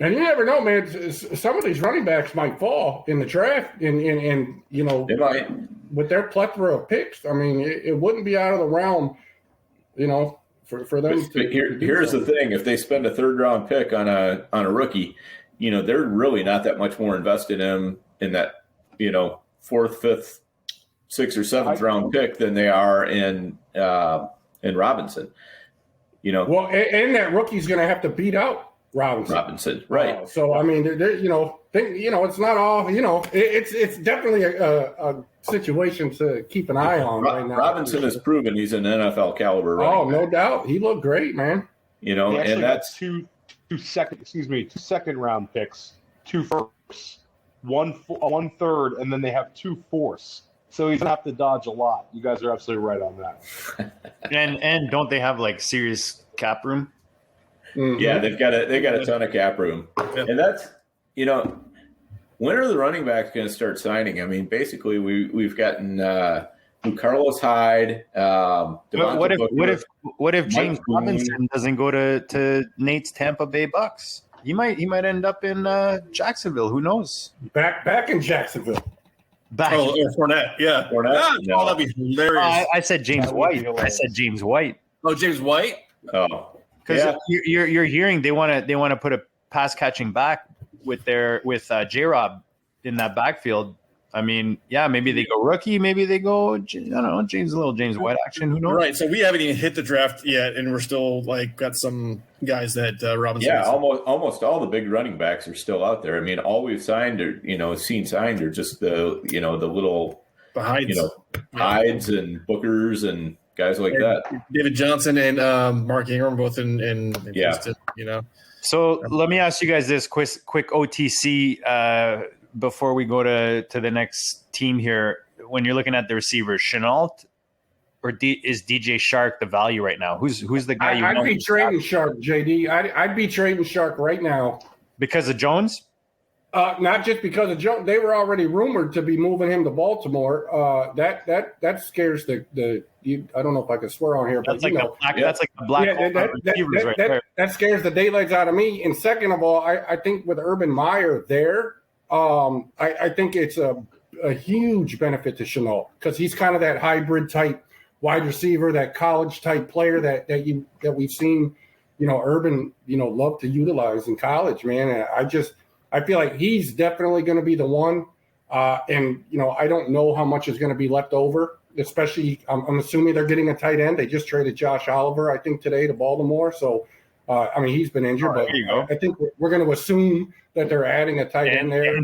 [SPEAKER 5] And you never know, man. Some of these running backs might fall in the draft, and
[SPEAKER 3] They might.
[SPEAKER 5] with their plethora of picks. I mean, it wouldn't be out of the realm, for them
[SPEAKER 3] But here's the thing: if they spend a 3rd round pick on a rookie, they're really not that much more invested in that 4th, 5th, 6th, or 7th round pick than they are in Robinson.
[SPEAKER 5] Well, and that rookie's going to have to beat out Robinson,
[SPEAKER 3] right?
[SPEAKER 5] So I mean, it's not all. It's definitely a situation to keep an eye on right now.
[SPEAKER 3] Robinson has proven he's an NFL caliber running back.
[SPEAKER 5] No doubt, he looked great, man.
[SPEAKER 3] And that's
[SPEAKER 6] two second round picks, 2 firsts, one third, and then they have 2 fourths. So he's gonna have to dodge a lot. You guys are absolutely right on that.
[SPEAKER 2] And don't they have like serious cap room?
[SPEAKER 5] Mm-hmm.
[SPEAKER 3] Yeah, they got a ton of cap room, and that's when are the running backs going to start signing? I mean, basically we've gotten Carlos Hyde.
[SPEAKER 2] What if James
[SPEAKER 3] Boone.
[SPEAKER 2] Robinson doesn't go to Nate's Tampa Bay Bucks? He might end up in Jacksonville. Who knows?
[SPEAKER 5] Back in Jacksonville.
[SPEAKER 4] Oh, Fournette. Yeah.
[SPEAKER 3] Fournette? No.
[SPEAKER 4] That'd be hilarious.
[SPEAKER 2] I said James White. I said James White.
[SPEAKER 4] Oh, James White?
[SPEAKER 3] Oh.
[SPEAKER 2] Because you're hearing they want to put a pass catching back with J-Rob in that backfield. I mean, yeah, maybe they go rookie, maybe they go James White action. Who knows?
[SPEAKER 4] Right. So we haven't even hit the draft yet, and we're still got some guys that Robinson.
[SPEAKER 3] Yeah, almost all the big running backs are still out there. I mean, all we've signed or seen signed are just the the little
[SPEAKER 4] Hydes
[SPEAKER 3] and Bookers and guys like that.
[SPEAKER 4] David Johnson and Mark Ingram both in Houston,
[SPEAKER 2] So let me ask you guys this quick OTC before we go to the next team here. When you're looking at the receivers, Chenault or is DJ Shark the value right now? Who's the guy
[SPEAKER 5] I'd be trading Shark, JD. I'd be trading Shark right now.
[SPEAKER 2] Because of Jones?
[SPEAKER 5] Not just because of Jones. They were already rumored to be moving him to Baltimore. That scares I don't know if I can swear on here, but
[SPEAKER 2] that's like the black receivers right there.
[SPEAKER 5] That scares the daylights out of me. And second of all, I think with Urban Meyer there, I think it's a huge benefit to Chenault because he's kind of that hybrid type wide receiver, that college type player that we've seen, Urban, love to utilize in college, man. And I feel like he's definitely going to be the one. And I don't know how much is going to be left over, especially I'm assuming they're getting a tight end. They just traded Josh Oliver, I think, today to Baltimore. So, he's been injured, but I think we're going to assume that they're adding a tight end there.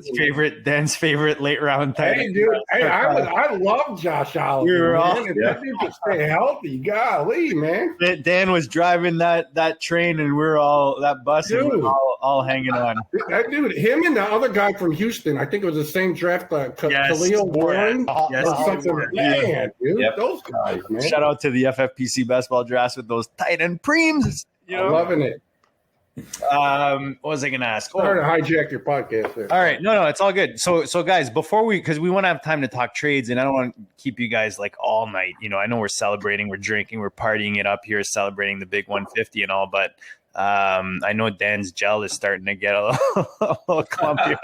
[SPEAKER 2] Dan's favorite late round tight end.
[SPEAKER 5] Dude, I love Josh Oliver. That dude can stay healthy. Golly, man.
[SPEAKER 2] Dan was driving that train, and we're all that bus, and we're all hanging on.
[SPEAKER 5] That dude, him and the other guy from Houston, I think it was the same draft, Khalil Warren or something. Man, dude, those guys, man.
[SPEAKER 2] Shout out to the FFPC basketball drafts with those tight end preems.
[SPEAKER 5] I'm loving it.
[SPEAKER 2] What was I going to ask?
[SPEAKER 5] Sorry to hijack your podcast there.
[SPEAKER 2] All right. No, it's all good. So guys, because we want to have time to talk trades, and I don't want to keep you guys like all night. I know we're celebrating, we're drinking, we're partying it up here, celebrating the big 150 and all, but I know Dan's gel is starting to get a little clumpy.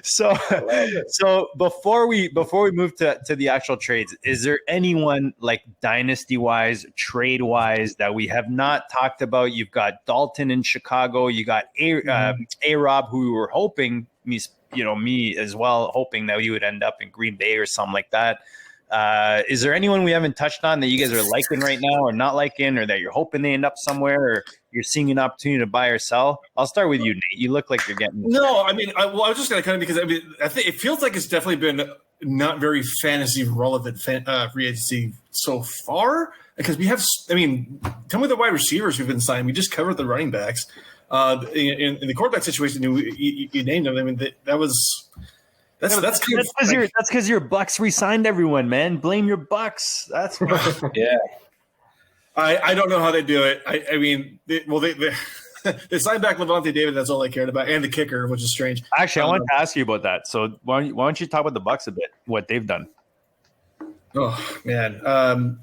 [SPEAKER 2] So before we move to the actual trades, is there anyone like dynasty wise, trade wise that we have not talked about? You've got Dalton in Chicago. You got A-Rob, who we were hoping me as well, hoping that he would end up in Green Bay or something like that. Is there anyone we haven't touched on that you guys are liking right now or not liking, or that you're hoping they end up somewhere, or you're seeing an opportunity to buy or sell? I'll start with you, Nate. You look like you're getting.
[SPEAKER 4] No, I mean, I was just going to kind of, because I think it feels like it's definitely been not very fantasy relevant free agency so far, because we have, I mean, tell me the wide receivers we've been signing. We just covered the running backs. In the quarterback situation, you named them. I mean, that's
[SPEAKER 2] because your Bucks re-signed everyone, man. Blame your Bucks. That's
[SPEAKER 3] Yeah.
[SPEAKER 4] I don't know how they do it. I mean, they they signed back Levante David. That's all I cared about, and the kicker, which is strange.
[SPEAKER 2] Actually, I wanted to ask you about that. So why don't you talk about the Bucks a bit? What they've done?
[SPEAKER 4] Oh man,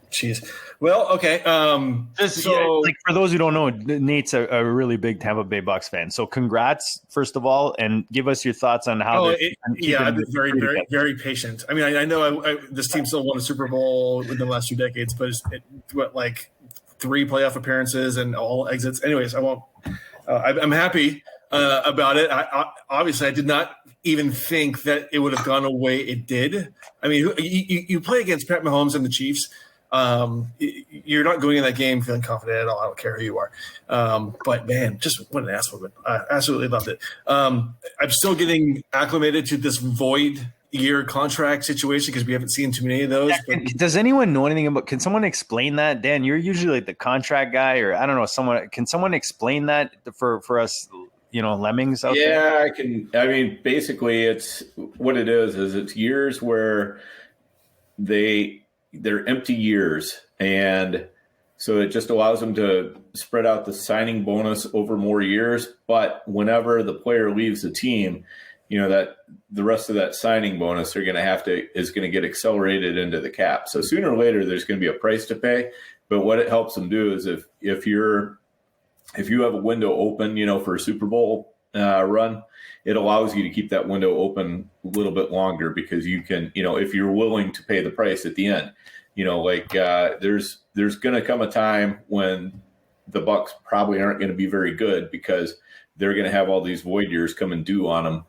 [SPEAKER 4] jeez. Well, okay.
[SPEAKER 2] Like for those who don't know, Nate's a really big Tampa Bay Bucks fan. So congrats, first of all, and give us your thoughts on how.
[SPEAKER 4] I've been very, very, very patient. I mean, I know this team still won a Super Bowl within the last 2 decades, but like 3 playoff appearances and all exits. Anyways, I won't. I'm happy about it. Obviously, I did not even think that it would have gone away. It did. I mean, you play against Pat Mahomes and the Chiefs. You're not going in that game feeling confident at all. I don't care who you are. But man, just what an ass whooping. I absolutely loved it. I'm still getting acclimated to this void year contract situation because we haven't seen too many of those.
[SPEAKER 2] But does anyone know anything about? Can someone explain that, Dan? You're usually like the contract guy, or I don't know. Can someone explain that for us? Lemmings out there.
[SPEAKER 3] Yeah, I can. I mean, basically, it's what it is it's years where they're empty years, and so it just allows them to spread out the signing bonus over more years. But whenever the player leaves the team, that the rest of that signing bonus is going to get accelerated into the cap. So sooner or later, there's going to be a price to pay. But what it helps them do is if you have a window open, for a Super Bowl run, it allows you to keep that window open a little bit longer because you can, if you're willing to pay the price at the end, there's going to come a time when the Bucks probably aren't going to be very good because they're going to have all these void years come and due on them.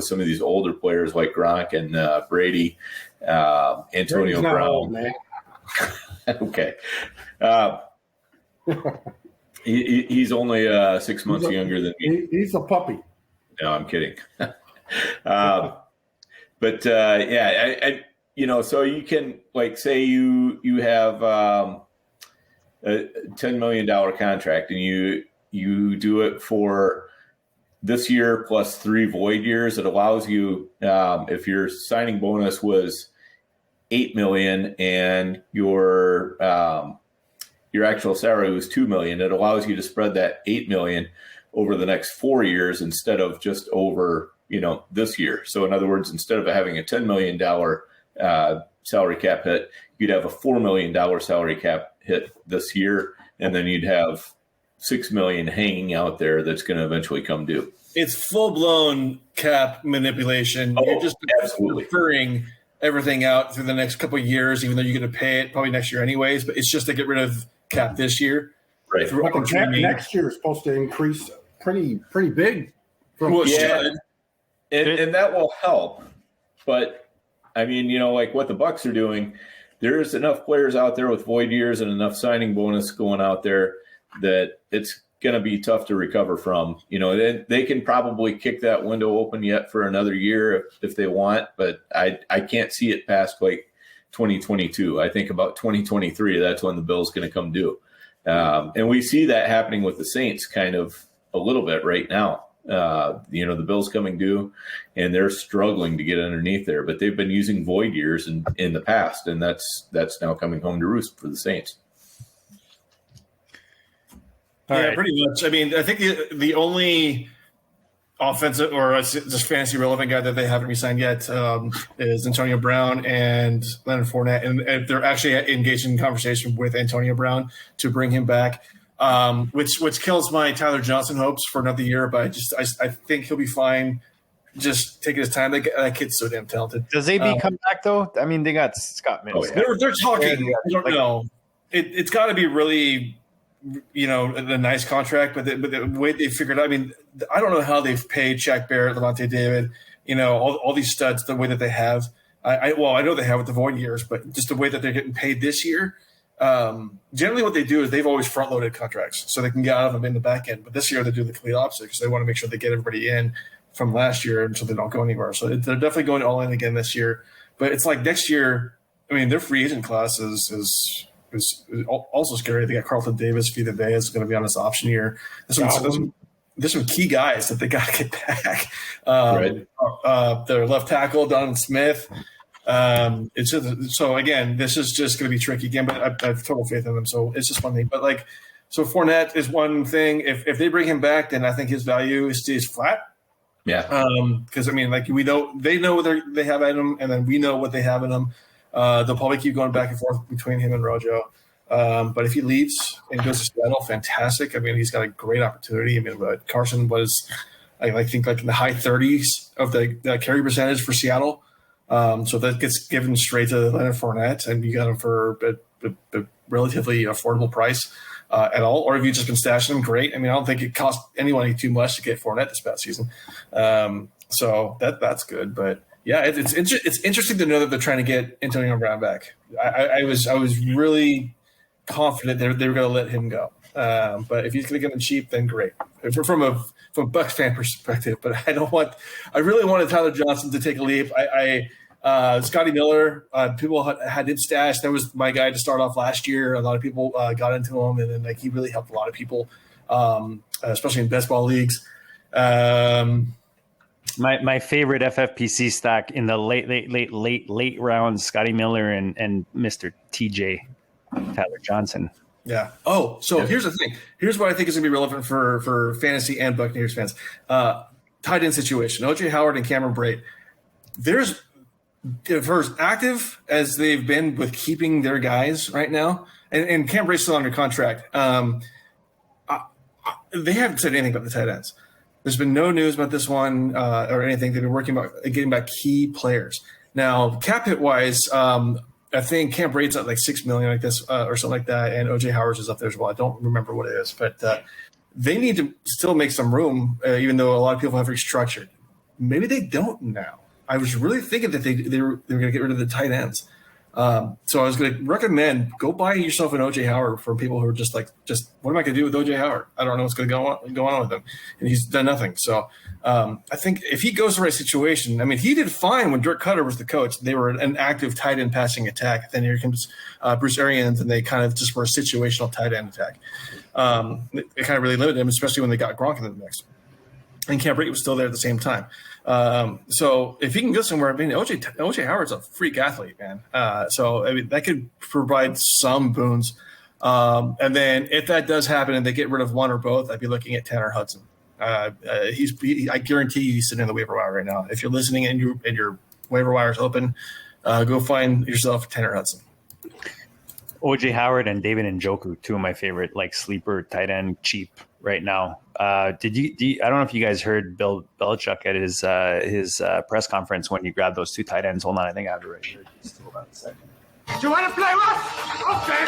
[SPEAKER 3] Some of these older players like Gronk and Brady, Antonio Brown.
[SPEAKER 5] Old, man.
[SPEAKER 3] Okay. He's only 6 months younger than me.
[SPEAKER 5] He's a puppy.
[SPEAKER 3] No, I'm kidding. So you can say you have a $10 million contract and you do it for this year plus 3 void years. It allows you, if your signing bonus was $8 million and your actual salary was $2 million, it allows you to spread that $8 million over the next 4 years instead of just over, this year. So in other words, instead of having a $10 million salary cap hit, you'd have a $4 million salary cap hit this year, and then you'd have $6 million hanging out there that's going to eventually come due.
[SPEAKER 4] It's full blown cap manipulation. You're just deferring everything out through the next couple of years, even though you're going to pay it probably next year anyways. But it's just to get rid of cap this year.
[SPEAKER 3] Right.
[SPEAKER 5] But the cap next year is supposed to increase pretty big.
[SPEAKER 3] And that will help. But I mean, what the Bucks are doing, there's enough players out there with void years and enough signing bonus going out there that it's going to be tough to recover from. They can probably kick that window open yet for another year if they want, but I can't see it past 2022. I think about 2023, that's when the bill's going to come due. And we see that happening with the Saints kind of a little bit right now. The bill's coming due and they're struggling to get underneath there, but they've been using void years in the past, and that's now coming home to roost for the Saints.
[SPEAKER 4] Yeah, pretty much. I mean, I think the only offensive or just fantasy relevant guy that they haven't re-signed yet is Antonio Brown and Leonard Fournette, and they're actually engaged in conversation with Antonio Brown to bring him back, which kills my Tyler Johnson hopes for another year. But I think he'll be fine. Just taking his time. That kid's so damn talented.
[SPEAKER 2] Does AB come back though? I mean, they got Scott Mills.
[SPEAKER 4] They're talking. I don't know. It's got to be really, a nice contract, but the way they figured out, I mean, I don't know how they've paid Shaq Barrett, Levante David, all these studs the way that they have. I know they have with the void years, but just the way that they're getting paid this year. Generally, what they do is they've always front loaded contracts so they can get out of them in the back end. But this year they do the complete opposite because they want to make sure they get everybody in from last year and so they don't go anywhere. So they're definitely going all in again this year. But it's like next year. I mean, their free agent class is also scary. They got Carlton Davis, Vita Vea is going to be on this option year. There's some key guys that they got to get back. Their left tackle, Donovan Smith. It's just, so again, this is just going to be tricky again. But I have total faith in them, so it's just one thing. But so Fournette is one thing. If they bring him back, then I think his value stays flat. Yeah. Because I mean, we know they know what they have in them, and then we know what they have in them. They'll probably keep going back and forth between him and Rojo. But if he leaves and goes to Seattle, fantastic. I mean, he's got a great opportunity. I mean, Carson was, I think, in the high 30s of the carry percentage for Seattle. So that gets given straight to Leonard Fournette, and you got him for a relatively affordable price at all. Or if you've just been stashing him, great. I mean, I don't think it cost anyone too much to get Fournette this past season. So that's good. But yeah, it's interesting to know that they're trying to get Antonio Brown back. I was really confident they were going to let him go. But if he's going to get him cheap, then great. From a Bucs fan perspective, but I really wanted Tyler Johnson to take a leap. Scotty Miller, people had him stashed. That was my guy to start off last year. A lot of people got into him, and then he really helped a lot of people, especially in best ball leagues.
[SPEAKER 2] My favorite FFPC stack in the late rounds, Scotty Miller and Mr. TJ Tyler Johnson.
[SPEAKER 4] Yeah. Oh, so here's the thing. Here's what I think is going to be relevant for fantasy and Buccaneers fans. Tight end situation. OJ Howard and Cameron Brate. For as active as they've been with keeping their guys right now, and Cam Brate's still under contract, they haven't said anything about the tight ends. There's been no news about this one or anything. They've been working about getting back key players. Now, cap hit wise, I think Cam Brate's at like $6 million like this or something like that, and OJ Howard's is up there as well. I don't remember what it is, but they need to still make some room, even though a lot of people have restructured. Maybe they don't now. I was really thinking that they were going to get rid of the tight ends. So I was going to recommend go buy yourself an OJ Howard for people who are just what am I going to do with OJ Howard? I don't know what's going to go on with him, and he's done nothing. So I think if he goes to the right situation, I mean, he did fine when Dirk Cutter was the coach. They were an active tight end passing attack. Then here comes Bruce Arians, and they kind of just were a situational tight end attack. It kind of really limited him, especially when they got Gronk in the mix. And Cam Brate was still there at the same time. So if he can go somewhere, I mean, OJ Howard's a freak athlete, man. So I mean, that could provide some boons. And then if that does happen and they get rid of one or both, I'd be looking at Tanner Hudson. I guarantee you he's sitting in the waiver wire right now. If you're listening and your waiver wire is open, go find yourself Tanner Hudson.
[SPEAKER 2] OJ Howard and David Njoku, two of my favorite sleeper tight end, cheap right now. I don't know if you guys heard Bill Belichick at his press conference when he grabbed those two tight ends. Hold on, I think I have it right here. Just hold on a second.
[SPEAKER 7] You want to play rough? Okay.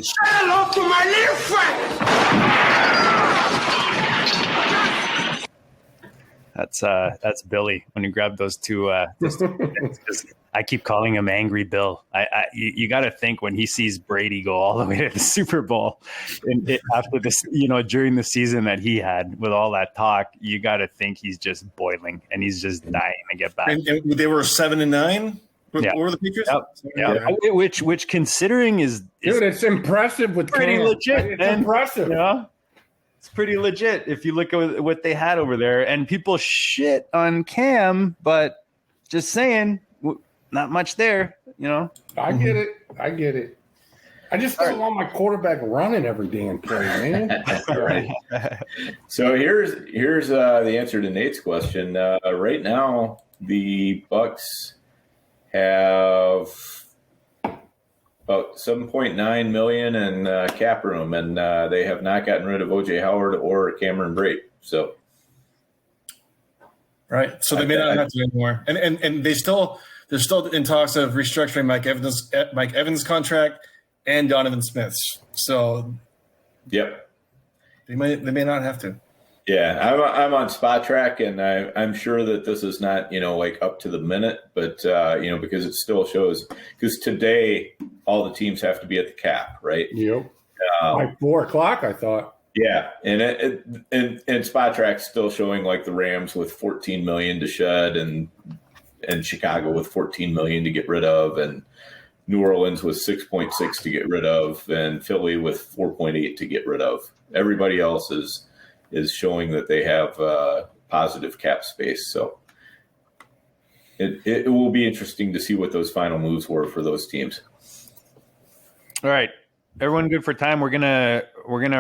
[SPEAKER 7] Say hello to my little friend.
[SPEAKER 2] That's Billy when he grabbed those two. I keep calling him Angry Bill. You got to think when he sees Brady go all the way to the Super Bowl, and after this, during the season that he had with all that talk, you got to think he's just boiling and he's just dying to get back.
[SPEAKER 4] And they were 7-9. What were the Patriots?
[SPEAKER 2] Yeah. Which considering is
[SPEAKER 5] dude, it's impressive with
[SPEAKER 2] pretty
[SPEAKER 5] Cam.
[SPEAKER 2] legit.
[SPEAKER 5] It's impressive.
[SPEAKER 2] It's pretty legit if you look at what they had over there. And people shit on Cam, but just saying, not much there,
[SPEAKER 5] I get it. I just don't want my quarterback running every damn play, man.
[SPEAKER 3] Right. So here's the answer to Nate's question. Right now, the Bucs have about $7.9 million in cap room, and they have not gotten rid of OJ Howard or Cameron Brate. So,
[SPEAKER 4] right. So they may not have to anymore, and they're still in talks of restructuring Mike Evans' contract and Donovan Smith's. So,
[SPEAKER 3] yep,
[SPEAKER 4] they may not have to.
[SPEAKER 3] Yeah, I'm on Spot Track, and I'm sure that this is not, like up to the minute, but because it still shows, because today all the teams have to be at the cap, right?
[SPEAKER 5] Yep. By 4:00, I thought.
[SPEAKER 3] Yeah, and Spot Track's still showing like the Rams with 14 million to shed, and Chicago with 14 million to get rid of, and New Orleans with 6.6 to get rid of, and Philly with 4.8 to get rid of. Everybody else is showing that they have positive cap space. So it will be interesting to see what those final moves were for those teams.
[SPEAKER 2] All right, everyone good for time? We're gonna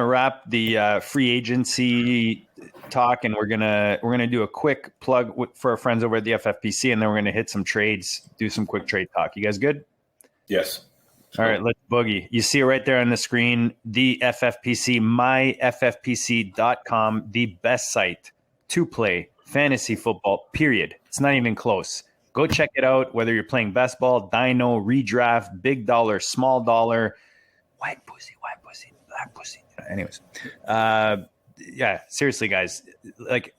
[SPEAKER 2] wrap the free agency talk, and we're gonna do a quick plug for our friends over at the FFPC, and then we're gonna hit some trades, do some quick trade talk. You guys good?
[SPEAKER 3] Yes.
[SPEAKER 2] All right, let's boogie. You see it right there on the screen, the FFPC, myffpc.com, the best site to play fantasy football, period. It's not even close. Go check it out, whether you're playing best ball, dino, redraft, big dollar, small dollar, white pussy, black pussy. Anyways, yeah, seriously, guys. Like,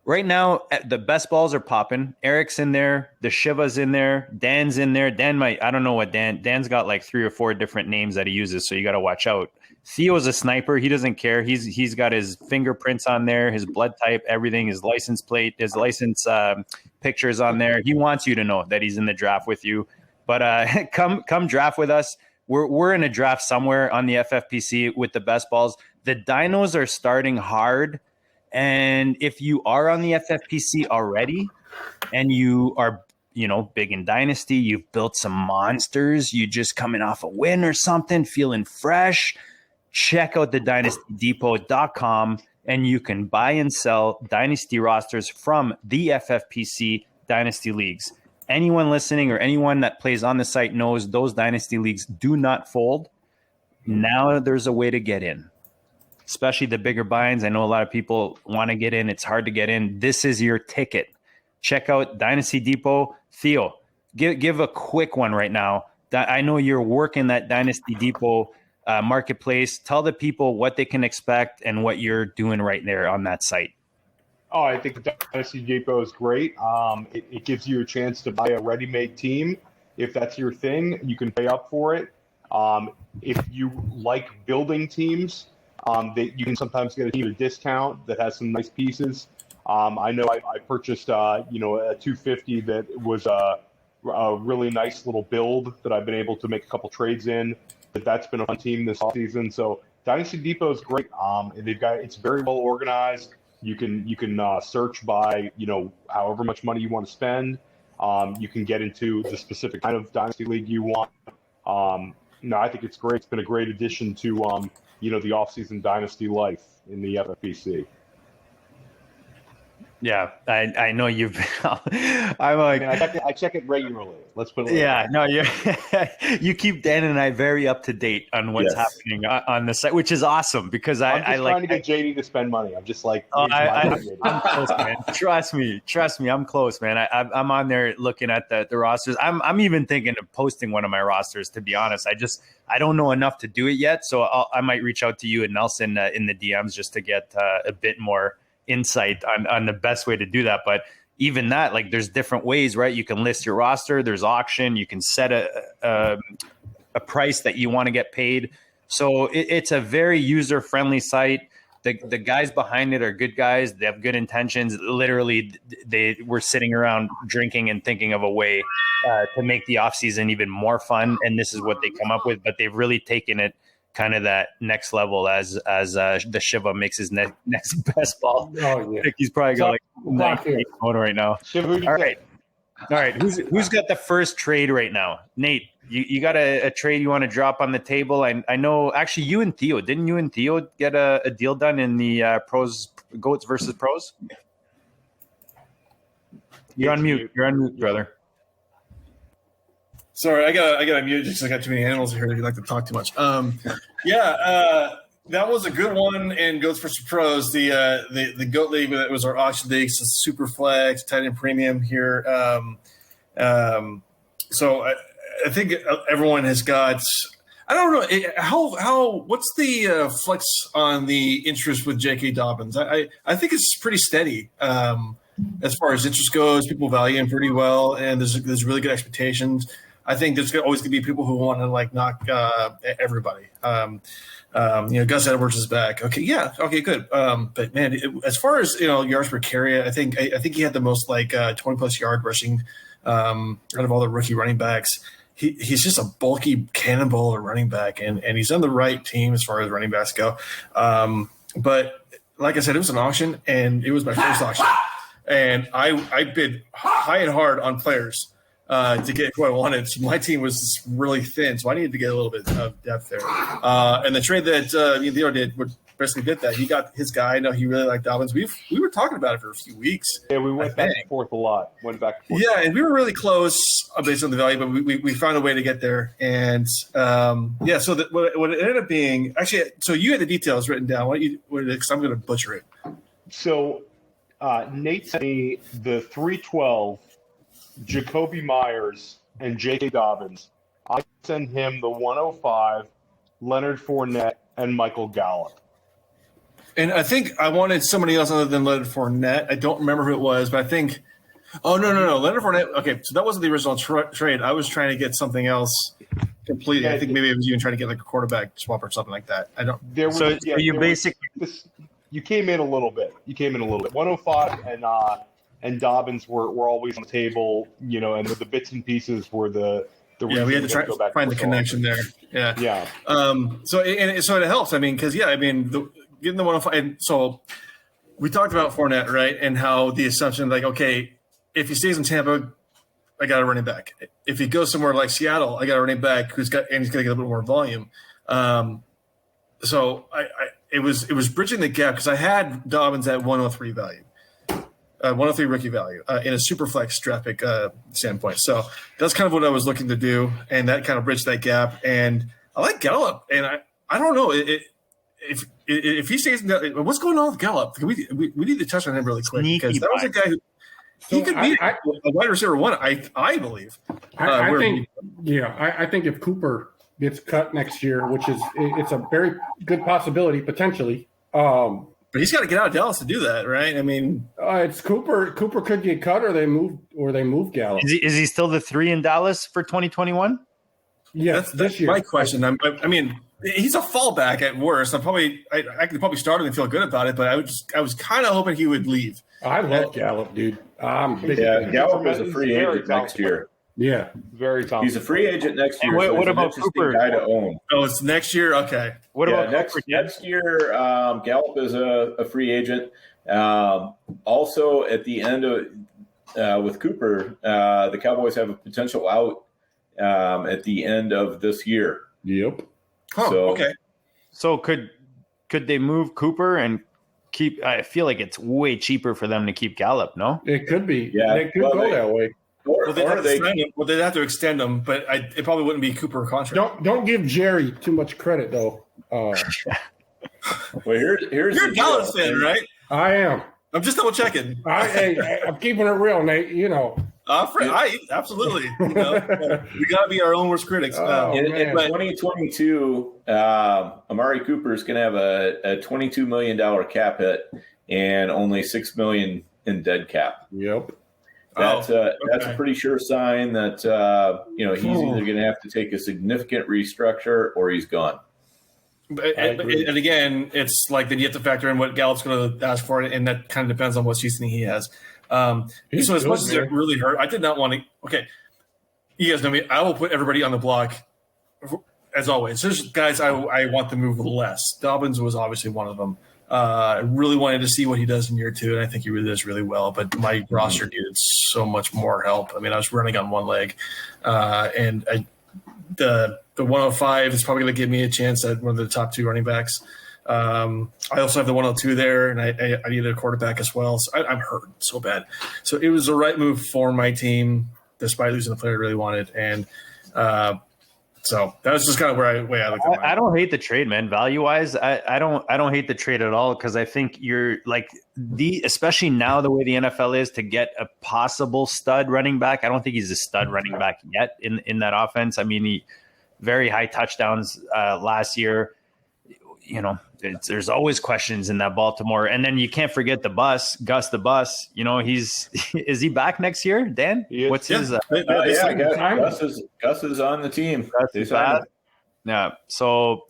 [SPEAKER 2] right now, the best balls are popping. Eric's in there. The Shiva's in there. Dan's in there. I don't know what Dan's got like 3 or 4 different names that he uses, so you got to watch out. Theo's a sniper. He doesn't care. He's got his fingerprints on there, his blood type, everything, his license plate, his license pictures on there. He wants you to know that he's in the draft with you. But come draft with us. We're in a draft somewhere on the FFPC with the best balls. The dinos are starting hard. And if you are on the FFPC already and you are, big in Dynasty, you've built some monsters, you just coming off a win or something, feeling fresh, check out the dynastydepot.com and you can buy and sell Dynasty rosters from the FFPC Dynasty Leagues. Anyone listening or anyone that plays on the site knows those Dynasty Leagues do not fold. Now there's a way to get in. Especially the bigger binds. I know a lot of people want to get in. It's hard to get in. This is your ticket. Check out Dynasty Depot. Theo, give a quick one right now. I know you're working that Dynasty Depot marketplace. Tell the people what they can expect and what you're doing right there on that site.
[SPEAKER 6] Oh, I think the Dynasty Depot is great. It gives you a chance to buy a ready-made team. If that's your thing, you can pay up for it. If you like building teams, you can sometimes get a team at a discount that has some nice pieces. I know I purchased, a 250 that was a really nice little build that I've been able to make a couple trades in. That's been a fun team this offseason. So Dynasty Depot is great. And it's very well organized. You can search by however much money you want to spend. You can get into the specific kind of Dynasty League you want. I think it's great. It's been a great addition to the off-season Dynasty life in the FFPC.
[SPEAKER 2] Yeah, I know you've been. I'm like,
[SPEAKER 6] I check it regularly. Let's put it.
[SPEAKER 2] Yeah, no, you keep Dan and I very up to date on what's happening on the site, which is awesome because I'm
[SPEAKER 6] just trying to get JD to spend money. I'm just like,
[SPEAKER 2] I'm close, man. Trust me, I'm close, man. I'm on there looking at the rosters. I'm even thinking of posting one of my rosters. To be honest, I don't know enough to do it yet, so I might reach out to you and Nelson in the DMs just to get a bit more insight on the best way to do that. But even that, like, there's different ways, right? You can list your roster, there's auction, you can set a price that you want to get paid. So it's a very user-friendly site. The guys behind it are good guys. They have good intentions. Literally, they were sitting around drinking and thinking of a way to make the offseason even more fun. And this is what they come up with. But they've really taken it kind of that next level as the Shiva makes his next best ball.
[SPEAKER 5] Oh, yeah.
[SPEAKER 2] I think he's probably got like 98 right now.
[SPEAKER 6] Shiva,
[SPEAKER 2] All right. Who's got the first trade right now? Nate, you got a trade you want to drop on the table? I know actually you and Theo, didn't you and Theo get a deal done in the pros, goats versus pros? You're on mute, brother.
[SPEAKER 4] Sorry, I got mute just I got too many animals here that like to talk too much. That was a good one in Goats versus Pros. The Goat League that was our auction league, so super flex, tight end premium here. So I think everyone has got. I don't know what's the flex on the interest with J.K. Dobbins? I think it's pretty steady as far as interest goes. People value him pretty well, and there's really good expectations. I think there's always going to be people who want to like knock everybody. Gus Edwards is back. Okay, yeah, okay, good. But man, as far as yards per carry, I think he had the most 20+ yard rushing out of all the rookie running backs. He's just a bulky cannonball of running back, and he's on the right team as far as running backs go. But like I said, it was an auction, and it was my first auction. And I bid high and hard on players to get who I wanted. So my team was really thin, so I needed to get a little bit of depth there. And the trade that Theo did basically did that. He got his guy. I know he really liked Dobbins. We were talking about it for a few weeks.
[SPEAKER 6] Yeah, we went back and forth a lot.
[SPEAKER 4] Yeah, and we were really close based on the value, but we found a way to get there. And so what it ended up being actually. So you had the details written down. Because I'm going to butcher it.
[SPEAKER 6] So Nate sent me the 312, Jacoby Myers, and J.K. Dobbins. I sent him the 105, Leonard Fournette, and Michael Gallup.
[SPEAKER 4] And I think I wanted somebody else other than Leonard Fournette. I don't remember who it was, but I think – no. Leonard Fournette – okay, so that wasn't the original trade. I was trying to get something else completely. Yeah, I think maybe it was even trying to get like a quarterback swap or something like that. I don't –
[SPEAKER 6] You came in a little bit. 105 and Dobbins were always on the table, and the bits and pieces were the
[SPEAKER 4] we had to try to find the connection there. Yeah. So it helps. I mean, because getting the 105. And so we talked about Fournette, right? And how the assumption okay, if he stays in Tampa, I got a running back. If he goes somewhere like Seattle, I got a running back he's going to get a little bit more volume. So it was bridging the gap because I had Dobbins at 103 value. 103 rookie value in a super flex draft pick standpoint. So that's kind of what I was looking to do, and that kind of bridged that gap. And I like Gallup, and I don't know if he stays. What's going on with Gallup? We need to touch on him really quick because that was a guy who he could be a wide receiver one. I believe.
[SPEAKER 5] I think if Cooper gets cut next year, which it's a very good possibility potentially.
[SPEAKER 4] But he's got to get out of Dallas to do that, right? I mean,
[SPEAKER 5] it's Cooper. Cooper could get cut, or they move Gallup.
[SPEAKER 2] Is he still the 3 in Dallas for 2021
[SPEAKER 5] Yeah,
[SPEAKER 4] that's my question. I mean, he's a fallback at worst. I could probably start him and feel good about it, but I was kind of hoping he would leave.
[SPEAKER 5] I love Gallup, dude.
[SPEAKER 3] Gallup is a free agent next year.
[SPEAKER 5] Yeah,
[SPEAKER 6] very talented.
[SPEAKER 3] He's a free agent next year.
[SPEAKER 2] What about Cooper?
[SPEAKER 3] Guy to own.
[SPEAKER 4] Oh, it's next year. Okay.
[SPEAKER 2] What about
[SPEAKER 3] next year? Gallup is a free agent. Also, at the end of with Cooper, the Cowboys have a potential out at the end of this year.
[SPEAKER 5] Yep.
[SPEAKER 4] Oh, so, okay.
[SPEAKER 2] So could they move Cooper and keep? I feel like it's way cheaper for them to keep Gallup. No,
[SPEAKER 5] it could be. Yeah, they could go that way.
[SPEAKER 4] They'd have to extend them, but it probably wouldn't be Cooper contract.
[SPEAKER 5] Don't give Jerry too much credit, though.
[SPEAKER 3] Well, here's
[SPEAKER 4] you're a Dallas fan, right?
[SPEAKER 5] I am.
[SPEAKER 4] I'm just double checking.
[SPEAKER 5] I'm keeping it real, Nate.
[SPEAKER 4] Absolutely. We got to be our own worst critics.
[SPEAKER 3] In 2022, Amari Cooper is going to have a $22 million cap hit and only $6 million in dead cap.
[SPEAKER 5] Yep.
[SPEAKER 3] That's a pretty sure sign that he's either going to have to take a significant restructure or he's gone.
[SPEAKER 4] And again, it's like then you have to factor in what Gallup's going to ask for, and that kind of depends on what seasoning he has. So as much as it really hurt, I did not want to. Okay, you guys know me. I will put everybody on the block as always. There's guys I want to move less. Dobbins was obviously one of them. I really wanted to see what he does in year 2, and I think he really does really well. But my roster needed so much more help. I mean, I was running on one leg, and the 105 is probably going to give me a chance at one of the top 2 running backs. I also have the 102 there, and I needed a quarterback as well. So I'm hurt so bad. So it was the right move for my team, despite losing the player I really wanted. And so that was just kind of where I looked at it.
[SPEAKER 2] I don't hate the trade, man. Value wise, I don't hate the trade at all because I think you're like especially now the way the NFL is to get a possible stud running back. I don't think he's a stud running back yet in that offense. I mean, very high touchdowns last year. You know, there's always questions in that Baltimore. And then you can't forget the bus, Gus the Bus. You know, is he back next year, Dan? What's his?
[SPEAKER 3] Gus is on the team.
[SPEAKER 2] Gus is bad. Yeah. So,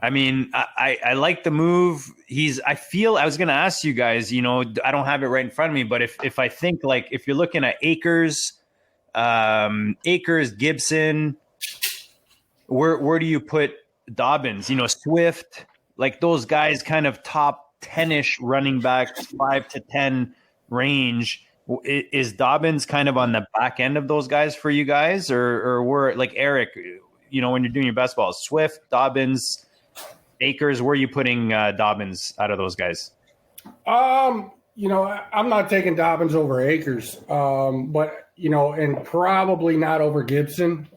[SPEAKER 2] I mean, I like the move. I was going to ask you guys, you know, I don't have it right in front of me, but if I think like, if you're looking at Akers, Gibson, where do you put Dobbins? You know, Swift, like those guys kind of top 10-ish running back, 5 to 10 range. Is Dobbins kind of on the back end of those guys for you guys, or were like Eric, you know, when you're doing your best balls, Swift, Dobbins, Akers, where are you putting Dobbins out of those guys?
[SPEAKER 5] You know, I'm not taking Dobbins over Akers, but, you know, and probably not over Gibson.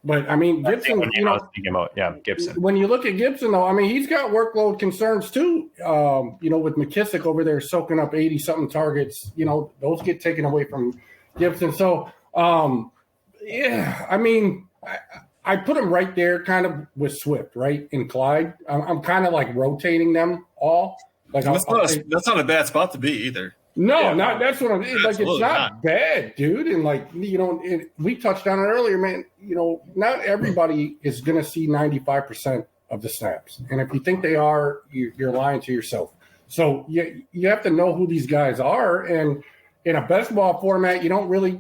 [SPEAKER 5] But I mean, Gibson, you know, I was thinking about, Gibson. When you look at Gibson, though, I mean, he's got workload concerns too. You know, with McKissick over there soaking up 80-something targets, you know, those get taken away from Gibson. So, yeah, I mean, I put him right there kind of with Swift, right? And Clyde. I'm kind of like rotating them all. Like
[SPEAKER 4] that's not a bad spot to be either.
[SPEAKER 5] No, not that's what I'm like. It's not bad, dude. And like, you know, we touched on it earlier, man. You know, not everybody is going to see 95% of the snaps, and if you think they are, you're lying to yourself. So you have to know who these guys are, and in a best ball format, you don't really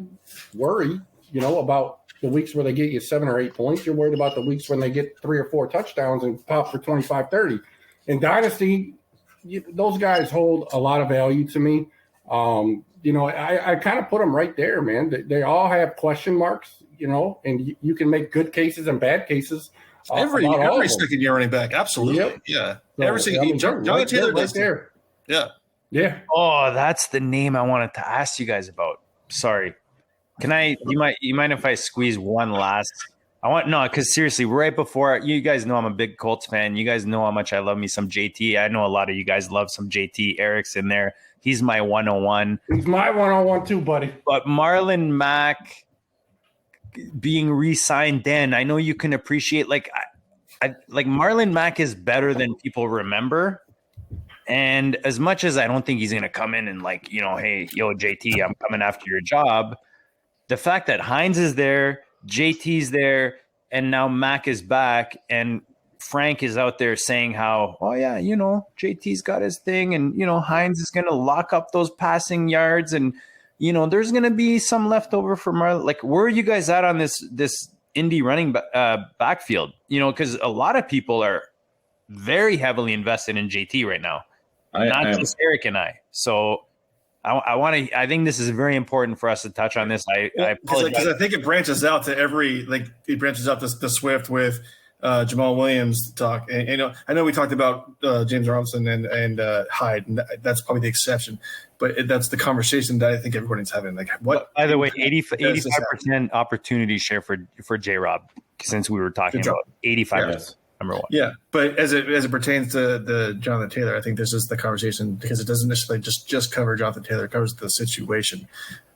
[SPEAKER 5] worry, you know, about the weeks where they get you 7 or 8 points. You're worried about the weeks when they get 3 or 4 touchdowns and pop for 25, 30. In Dynasty, those guys hold a lot of value to me. You know, I kind of put them right there, man. They all have question marks, you know, and you can make good cases and bad cases.
[SPEAKER 4] Every second year running back, absolutely, yep. Yeah.
[SPEAKER 5] So,
[SPEAKER 4] every second, Jonathan Taylor
[SPEAKER 5] right there.
[SPEAKER 4] Yeah.
[SPEAKER 2] Oh, that's the name I wanted to ask you guys about. Sorry, you mind if I squeeze one last? Because seriously, right before, you guys know I'm a big Colts fan. You guys know how much I love me some JT. I know a lot of you guys love some JT. Eric's in there. He's my 101.
[SPEAKER 5] He's my 101 too, buddy.
[SPEAKER 2] But Marlon Mack being re-signed, Dan, I know you can appreciate, like Marlon Mack is better than people remember. And as much as I don't think he's going to come in and like, you know, hey, yo, JT, I'm coming after your job. The fact that Hines is there, JT's there, and now Mack is back, and Frank is out there saying how, oh yeah, you know, JT's got his thing, and you know, Hines is going to lock up those passing yards, and you know, there's going to be some leftover for Marlon. Like, where are you guys at on this indie running backfield? You know, because a lot of people are very heavily invested in JT right now, not just Eric and I. So I think this is very important for us to touch on this.
[SPEAKER 4] Because I think it branches out to it branches out to Swift with Jamal Williams talk. And, you know, I know we talked about James Robinson and Hyde, and that's probably the exception, but that's the conversation that I think everybody's having. Like, what?
[SPEAKER 2] By the way, 85% opportunity share for J-Rob, since we were talking about 85%.
[SPEAKER 4] Yes. Number one. Yeah, but as it pertains to the Jonathan Taylor, I think this is the conversation, because it doesn't necessarily just cover Jonathan Taylor, it covers the situation.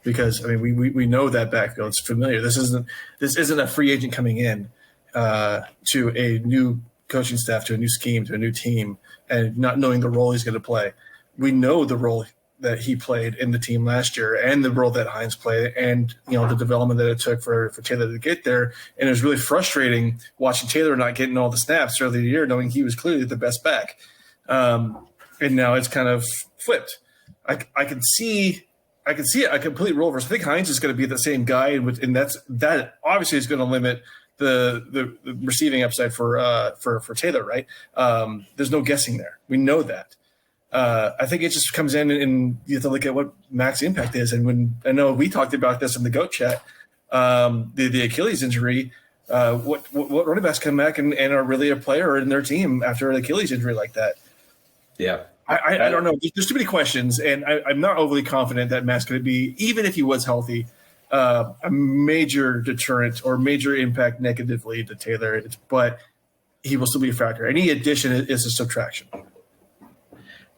[SPEAKER 4] Because I mean, we know that backfield is familiar. This isn't a free agent coming in to a new coaching staff, to a new scheme, to a new team, and not knowing the role he's going to play. We know the role that he played in the team last year, and the role that Hines played, and you know, the development that it took for Taylor to get there. And it was really frustrating watching Taylor not getting all the snaps early in the year, knowing he was clearly the best back. And now it's kind of flipped. I can see a complete role reversal. I think Hines is going to be the same guy, and that obviously is going to limit the receiving upside for Taylor, right? There's no guessing there. We know that. I think it just comes in, and you have to look at what Mac's impact is. And when I know we talked about this in the GOAT chat, the Achilles injury, what running backs come back and are really a player in their team after an Achilles injury like that?
[SPEAKER 3] Yeah.
[SPEAKER 4] I don't know. There's too many questions, and I'm not overly confident that Mac's going to be, even if he was healthy, a major deterrent or major impact negatively to Taylor. But he will still be a factor. Any addition is a subtraction.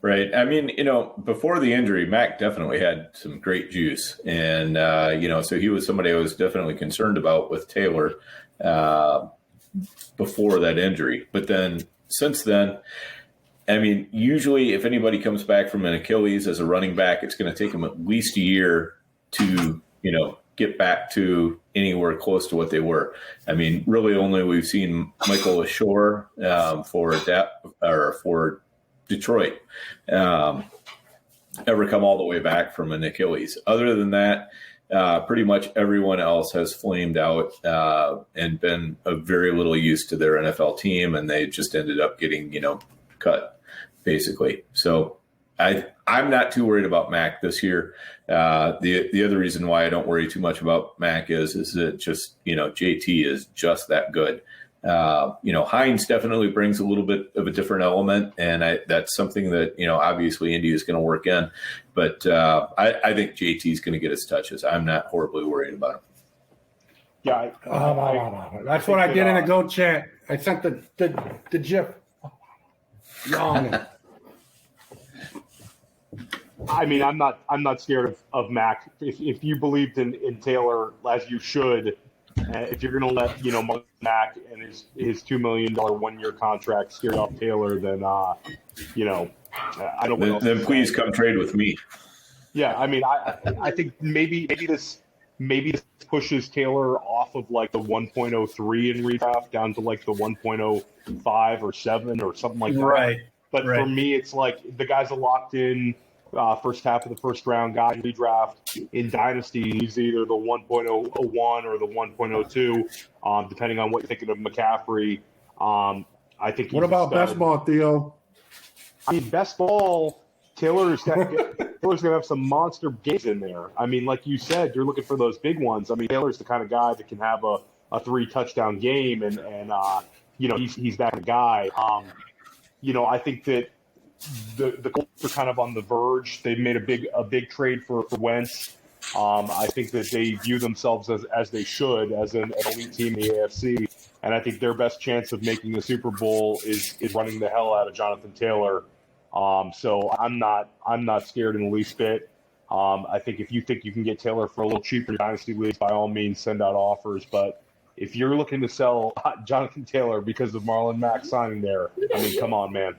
[SPEAKER 3] Right. I mean, before the injury, Mac definitely had some great juice. And, so he was somebody I was definitely concerned about with Taylor before that injury. But then since then, I mean, usually if anybody comes back from an Achilles as a running back, it's going to take them at least a year to, get back to anywhere close to what they were. I mean, really only we've seen Michael Ashore for Detroit ever come all the way back from an Achilles. Other than that, pretty much everyone else has flamed out and been of very little use to their NFL team, and they just ended up getting, cut, basically. So I'm not too worried about Mac this year. The other reason why I don't worry too much about Mac is that just, JT is just that good. Hines definitely brings a little bit of a different element, and that's something that, obviously Indy is going to work in. But I think JT is going to get his touches. I'm not horribly worried about him.
[SPEAKER 6] Yeah.
[SPEAKER 5] That's what I did in a GOAT chat. I sent the GIF. Yawning.
[SPEAKER 6] I mean, I'm not scared of Mac. If you believed in Taylor as you should, if you're going to let Mac and his $2 million 1-year contract scare off Taylor, then I don't know.
[SPEAKER 3] Then please come trade with me.
[SPEAKER 6] Yeah, I mean, I think maybe this pushes Taylor off of like the 1.03 in redraft down to like the 1.05 or 7 or something like that.
[SPEAKER 4] Right.
[SPEAKER 6] But for me, it's like the guy's a locked in first half of the first round guy in redraft. In Dynasty, he's either the 1.01 or the 1.02, depending on what you're thinking of McCaffrey. I think.
[SPEAKER 5] What about best ball, Theo?
[SPEAKER 6] I mean, best ball. Taylor's going to have some monster games in there. I mean, like you said, you're looking for those big ones. I mean, Taylor's the kind of guy that can have a 3-touchdown game, and he's that kind of guy. I think that the Colts are kind of on the verge. They've made a big trade for Wentz. I think that they view themselves as they should, as an elite team in the AFC. And I think their best chance of making the Super Bowl is running the hell out of Jonathan Taylor. So I'm not scared in the least bit. I think if you think you can get Taylor for a little cheaper in Dynasty leagues, by all means send out offers. But if you're looking to sell Jonathan Taylor because of Marlon Mack signing there, I mean, come on, man.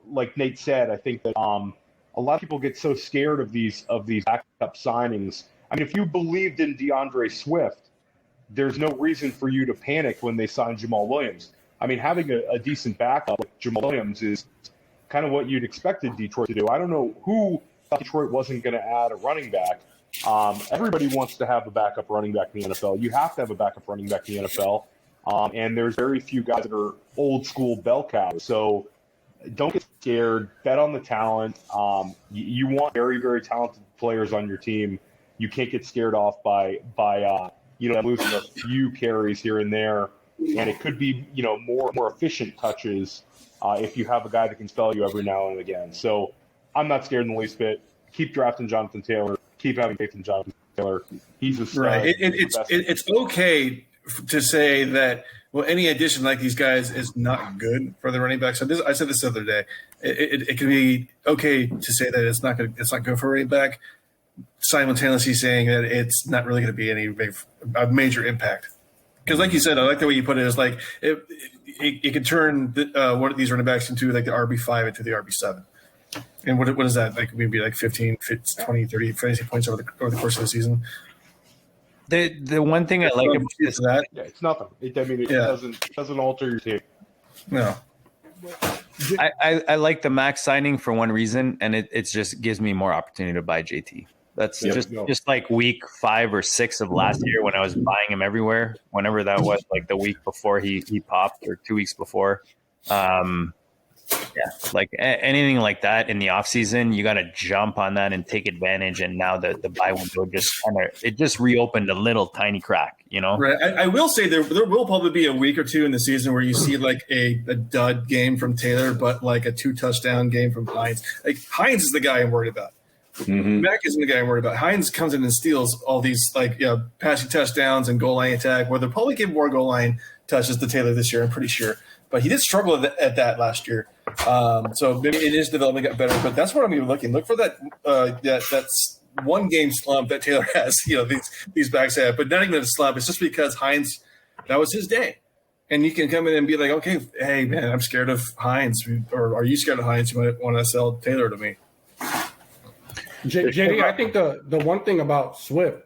[SPEAKER 6] Like Nate said, I think that a lot of people get so scared of these backup signings. I mean, if you believed in DeAndre Swift, there's no reason for you to panic when they sign Jamal Williams. I mean, having a decent backup like Jamal Williams is kind of what you'd expected Detroit to do. I don't know who thought Detroit wasn't going to add a running back. Everybody wants to have a backup running back in the NFL. You have to have a backup running back in the NFL. And there's very few guys that are old school bell cows. So don't get scared. Bet on the talent. You want very, very talented players on your team. You can't get scared off by losing a few carries here and there. And it could be, more efficient touches if you have a guy that can spell you every now and again. So I'm not scared in the least bit. Keep drafting Jonathan Taylor. Keep having faith in Jonathan Taylor. He's a stud.
[SPEAKER 4] Right. It's okay to say that, well, any addition like these guys is not good for the running back. So I said this the other day. It can be okay to say that it's not good for a running back, simultaneously saying that it's not really going to be a major impact. Because, like you said, I like the way you put it. Is like it could turn one of these running backs into like the RB5 into the RB7. And what is that? Like maybe like 15, 20, 30 fantasy points over the course of the season.
[SPEAKER 2] The one thing I like about this,
[SPEAKER 4] that,
[SPEAKER 6] yeah, it's nothing. It doesn't alter your team.
[SPEAKER 4] No.
[SPEAKER 2] I like the Max signing for one reason, and it just gives me more opportunity to buy JT. That's just like week 5 or 6 of last year when I was buying him everywhere, whenever that was, like the week before he popped or 2 weeks before. Like anything like that in the offseason, you got to jump on that and take advantage. And now the buy window just reopened a little tiny crack,
[SPEAKER 4] Right. I will say there will probably be a week or two in the season where you see like a dud game from Taylor, but like a 2-touchdown game from Hines. Like Hines is the guy I'm worried about. Mm-hmm. Mac isn't the guy I'm worried about. Hines comes in and steals all these passing touchdowns and goal line attack, where they'll probably give more goal line touches to Taylor this year, I'm pretty sure. but he did struggle at that last year. So maybe in his development got better, but that's what I'm even looking. Look for that's one game slump that Taylor has. These backs have, but not even a slump. It's just because Hines, that was his day. And you can come in and be like, okay, hey, man, I'm scared of Hines. Or are you scared of Hines? You might want to sell Taylor to me.
[SPEAKER 5] JD, I think the one thing about Swift,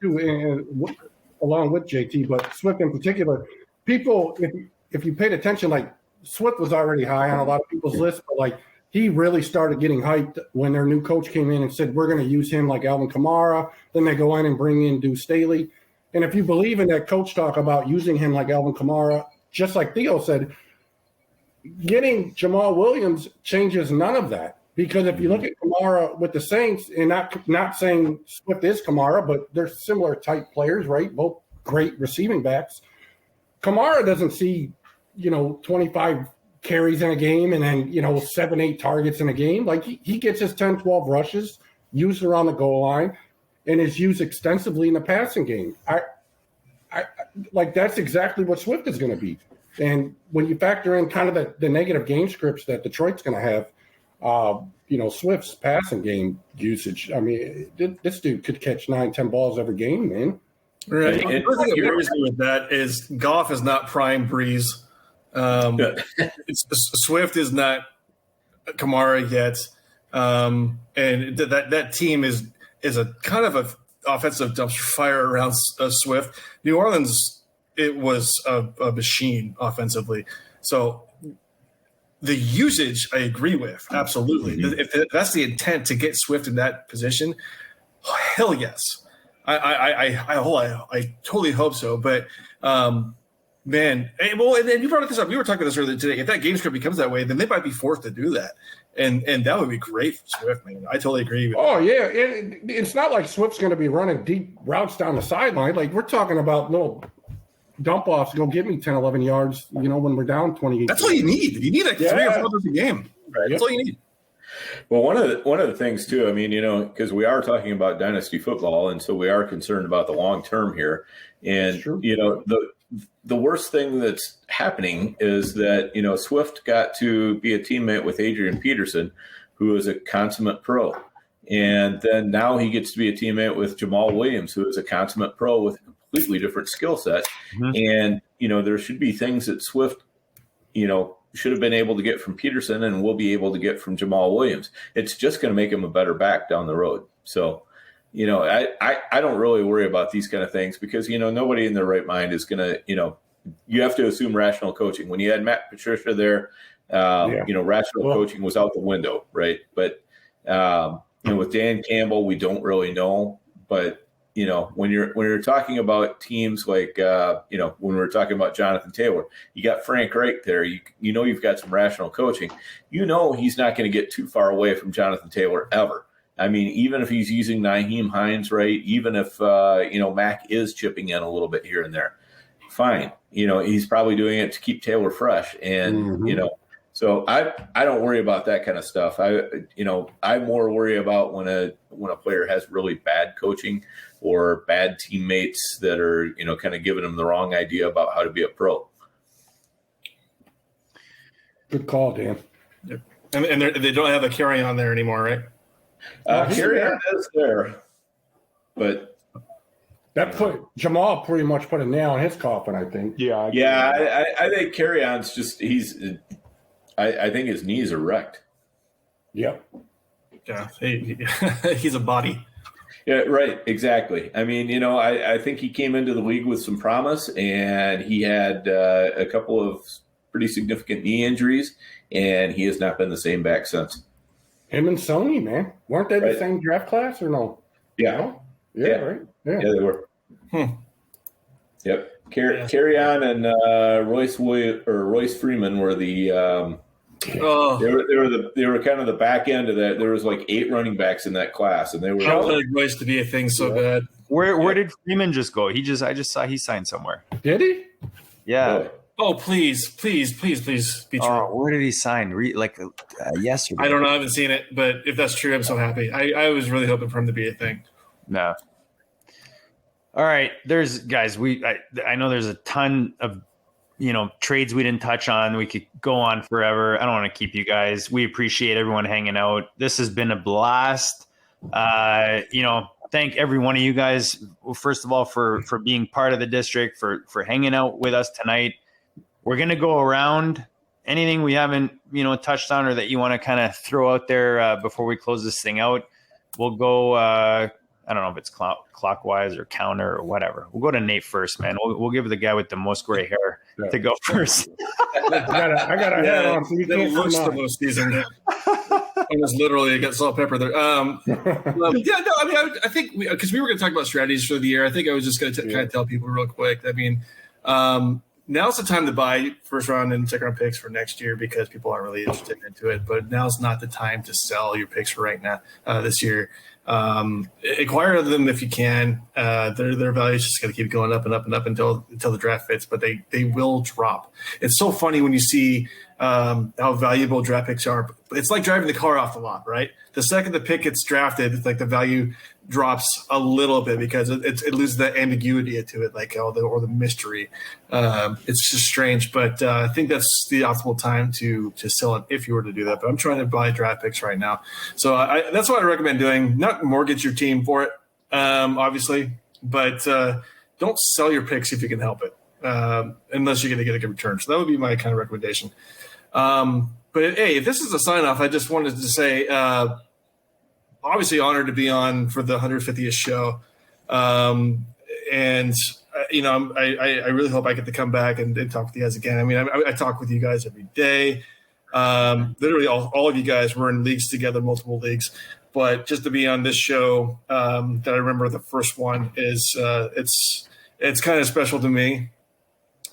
[SPEAKER 5] too, and along with JT, but Swift in particular, people, if you paid attention, like Swift was already high on a lot of people's lists, but like he really started getting hyped when their new coach came in and said, we're going to use him like Alvin Kamara. Then they go in and bring in Deuce Staley. And if you believe in that coach talk about using him like Alvin Kamara, just like Theo said, getting Jamal Williams changes none of that. Because if you look at Kamara with the Saints, and not saying Swift is Kamara, but they're similar type players, right? Both great receiving backs. Kamara doesn't see, 25 carries in a game and then, 7-8 targets in a game. Like he gets his 10, 12 rushes, used around the goal line, and is used extensively in the passing game. I like that's exactly what Swift is going to be. And when you factor in kind of the negative game scripts that Detroit's going to have, Swift's passing game usage, I mean, this dude could catch 9-10 balls every game, man.
[SPEAKER 4] Right. And the thing that worries me with that is Goff is not prime Breeze. Swift is not Kamara yet. And that team is a kind of a offensive dumpster fire around Swift. New Orleans, it was a machine offensively. So the usage, I agree with, absolutely. Mm-hmm. If that's the intent to get Swift in that position, hell yes. I totally hope so. But man, and you brought this up. We were talking about this earlier today. If that game script becomes that way, then they might be forced to do that. And that would be great for Swift, man. I totally agree with
[SPEAKER 5] that. Yeah. It's not like Swift's going to be running deep routes down the sideline. Like we're talking about little dump offs. Go get me 10, 11 yards, when we're down 28.
[SPEAKER 4] That's all you need. You need 3 or 4 times a game. Right. That's all you need.
[SPEAKER 3] Well, one of the things too, I mean, because we are talking about dynasty football, and so we are concerned about the long term here. And the worst thing that's happening is that Swift got to be a teammate with Adrian Peterson, who is a consummate pro, and then now he gets to be a teammate with Jamal Williams, who is a consummate pro with a completely different skill set. Mm-hmm. And there should be things that Swift, should have been able to get from Peterson and will be able to get from Jamal Williams. It's just going to make him a better back down the road. So, I don't really worry about these kind of things because, nobody in their right mind is going to, you have to assume rational coaching. When you had Matt Patricia there, rational coaching was out the window, right? But, with Dan Campbell, we don't really know. But, when you're talking about teams like, when we're talking about Jonathan Taylor, you got Frank Reich there. You've got some rational coaching. He's not going to get too far away from Jonathan Taylor ever. I mean, even if he's using Nyheim Hines, right? Even if, Mac is chipping in a little bit here and there, fine. He's probably doing it to keep Taylor fresh. And, so I don't worry about that kind of stuff. I more worry about when a player has really bad coaching or bad teammates that are, kind of giving them the wrong idea about how to be a pro.
[SPEAKER 5] Good call, Dan.
[SPEAKER 4] Yep. And they don't have a carry on there anymore, right?
[SPEAKER 3] Carry on is there, but
[SPEAKER 5] that put Jamal pretty much put a nail in his coffin, I think.
[SPEAKER 3] I think carry on's just I think his knees are wrecked.
[SPEAKER 5] Yep.
[SPEAKER 4] Yeah, he's a body.
[SPEAKER 3] Yeah, right. Exactly. I mean, I think he came into the league with some promise, and he had a couple of pretty significant knee injuries, and he has not been the same back since.
[SPEAKER 5] Him and Sony, man, weren't they the same draft class or no?
[SPEAKER 3] Yeah.
[SPEAKER 5] Yeah. Right. Yeah,
[SPEAKER 3] they were. Yep. Carry on and Royce Freeman were the. They were kind of the back end of that. There was like 8 running backs in that class, and they were.
[SPEAKER 4] I wanted Royce to be a thing so bad.
[SPEAKER 2] Where did Freeman just go? I just saw he signed somewhere.
[SPEAKER 5] Did he?
[SPEAKER 2] Yeah.
[SPEAKER 4] Oh, please be true.
[SPEAKER 2] Where did he sign? Yesterday.
[SPEAKER 4] I don't know. I haven't seen it, but if that's true, I'm so happy. I was really hoping for him to be a thing.
[SPEAKER 2] No. All right, guys. I know there's a ton of trades we didn't touch on. We could go on forever. I don't want to keep you guys. We appreciate everyone hanging out. This has been a blast. Thank every one of you guys, first of all, for being part of the district, for hanging out with us tonight. We're going to go around. Anything we haven't, touched on or that you want to kind of throw out there before we close this thing out, we'll go, I don't know if it's clockwise or counter or whatever. We'll go to Nate first, man. We'll give the guy with the most gray hair to go first.
[SPEAKER 5] I got a hat on, so you can't
[SPEAKER 4] looks the most seasoned. Almost literally against salt pepper there. I think because we were going to talk about strategies for the year. I think I was just going to kind of tell people real quick. I mean, now's the time to buy first round and second round picks for next year because people aren't really interested into it. But now's not the time to sell your picks for right now this year. Acquire them if you can. Their value is just going to keep going up and up and up until the draft fits, but they will drop. It's so funny when you see how valuable draft picks are. It's like driving the car off the lot, right? The second the pick gets drafted, it's like the value drops a little bit because it loses that ambiguity to it, like or the mystery. It's just strange, but I think that's the optimal time to sell it if you were to do that. But I'm trying to buy draft picks right now, so that's what I recommend doing. Not mortgage your team for it, obviously, but don't sell your picks if you can help it, unless you're going to get a good return. So that would be my kind of recommendation. But hey, if this is a sign off, I just wanted to say. Obviously honored to be on for the 150th show. I really hope I get to come back and talk with you guys again. I mean, I talk with you guys every day. Literally all of you guys were in leagues together, multiple leagues, but just to be on this show that I remember the first one is it's kind of special to me.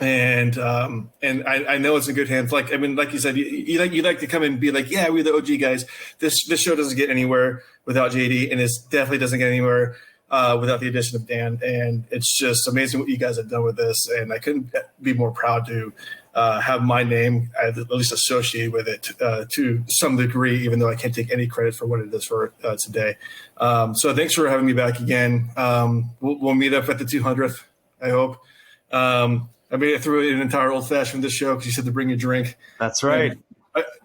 [SPEAKER 4] And I know it's in good hands. Like you said, you like to come and be like, yeah, we're the OG guys. This show doesn't get anywhere without JD, and it definitely doesn't get anywhere without the addition of Dan. And it's just amazing what you guys have done with this. And I couldn't be more proud to have my name at least associated with it to some degree, even though I can't take any credit for what it is for today. So thanks for having me back again. We'll meet up at the 200th, I hope. I made it through an entire old fashioned this show because you said to bring a drink.
[SPEAKER 2] That's right.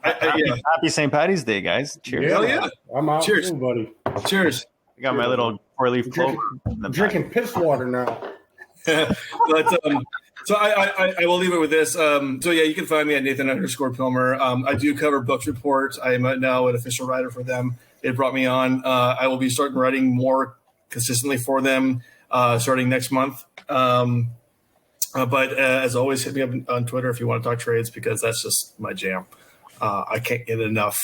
[SPEAKER 2] Happy St. Patty's Day, guys. Cheers.
[SPEAKER 5] Hell yeah. I'm out
[SPEAKER 4] Cheers,
[SPEAKER 5] too, buddy.
[SPEAKER 4] Cheers.
[SPEAKER 2] I got my little 4-leaf clover.
[SPEAKER 5] I'm drinking piss water now.
[SPEAKER 4] But so I will leave it with this. So yeah, you can find me at Nathan_Pilmer. I do cover Books Report. I am now an official writer for them. They brought me on. I will be starting writing more consistently for them starting next month. But as always, hit me up on Twitter if you want to talk trades because that's just my jam. I can't get enough.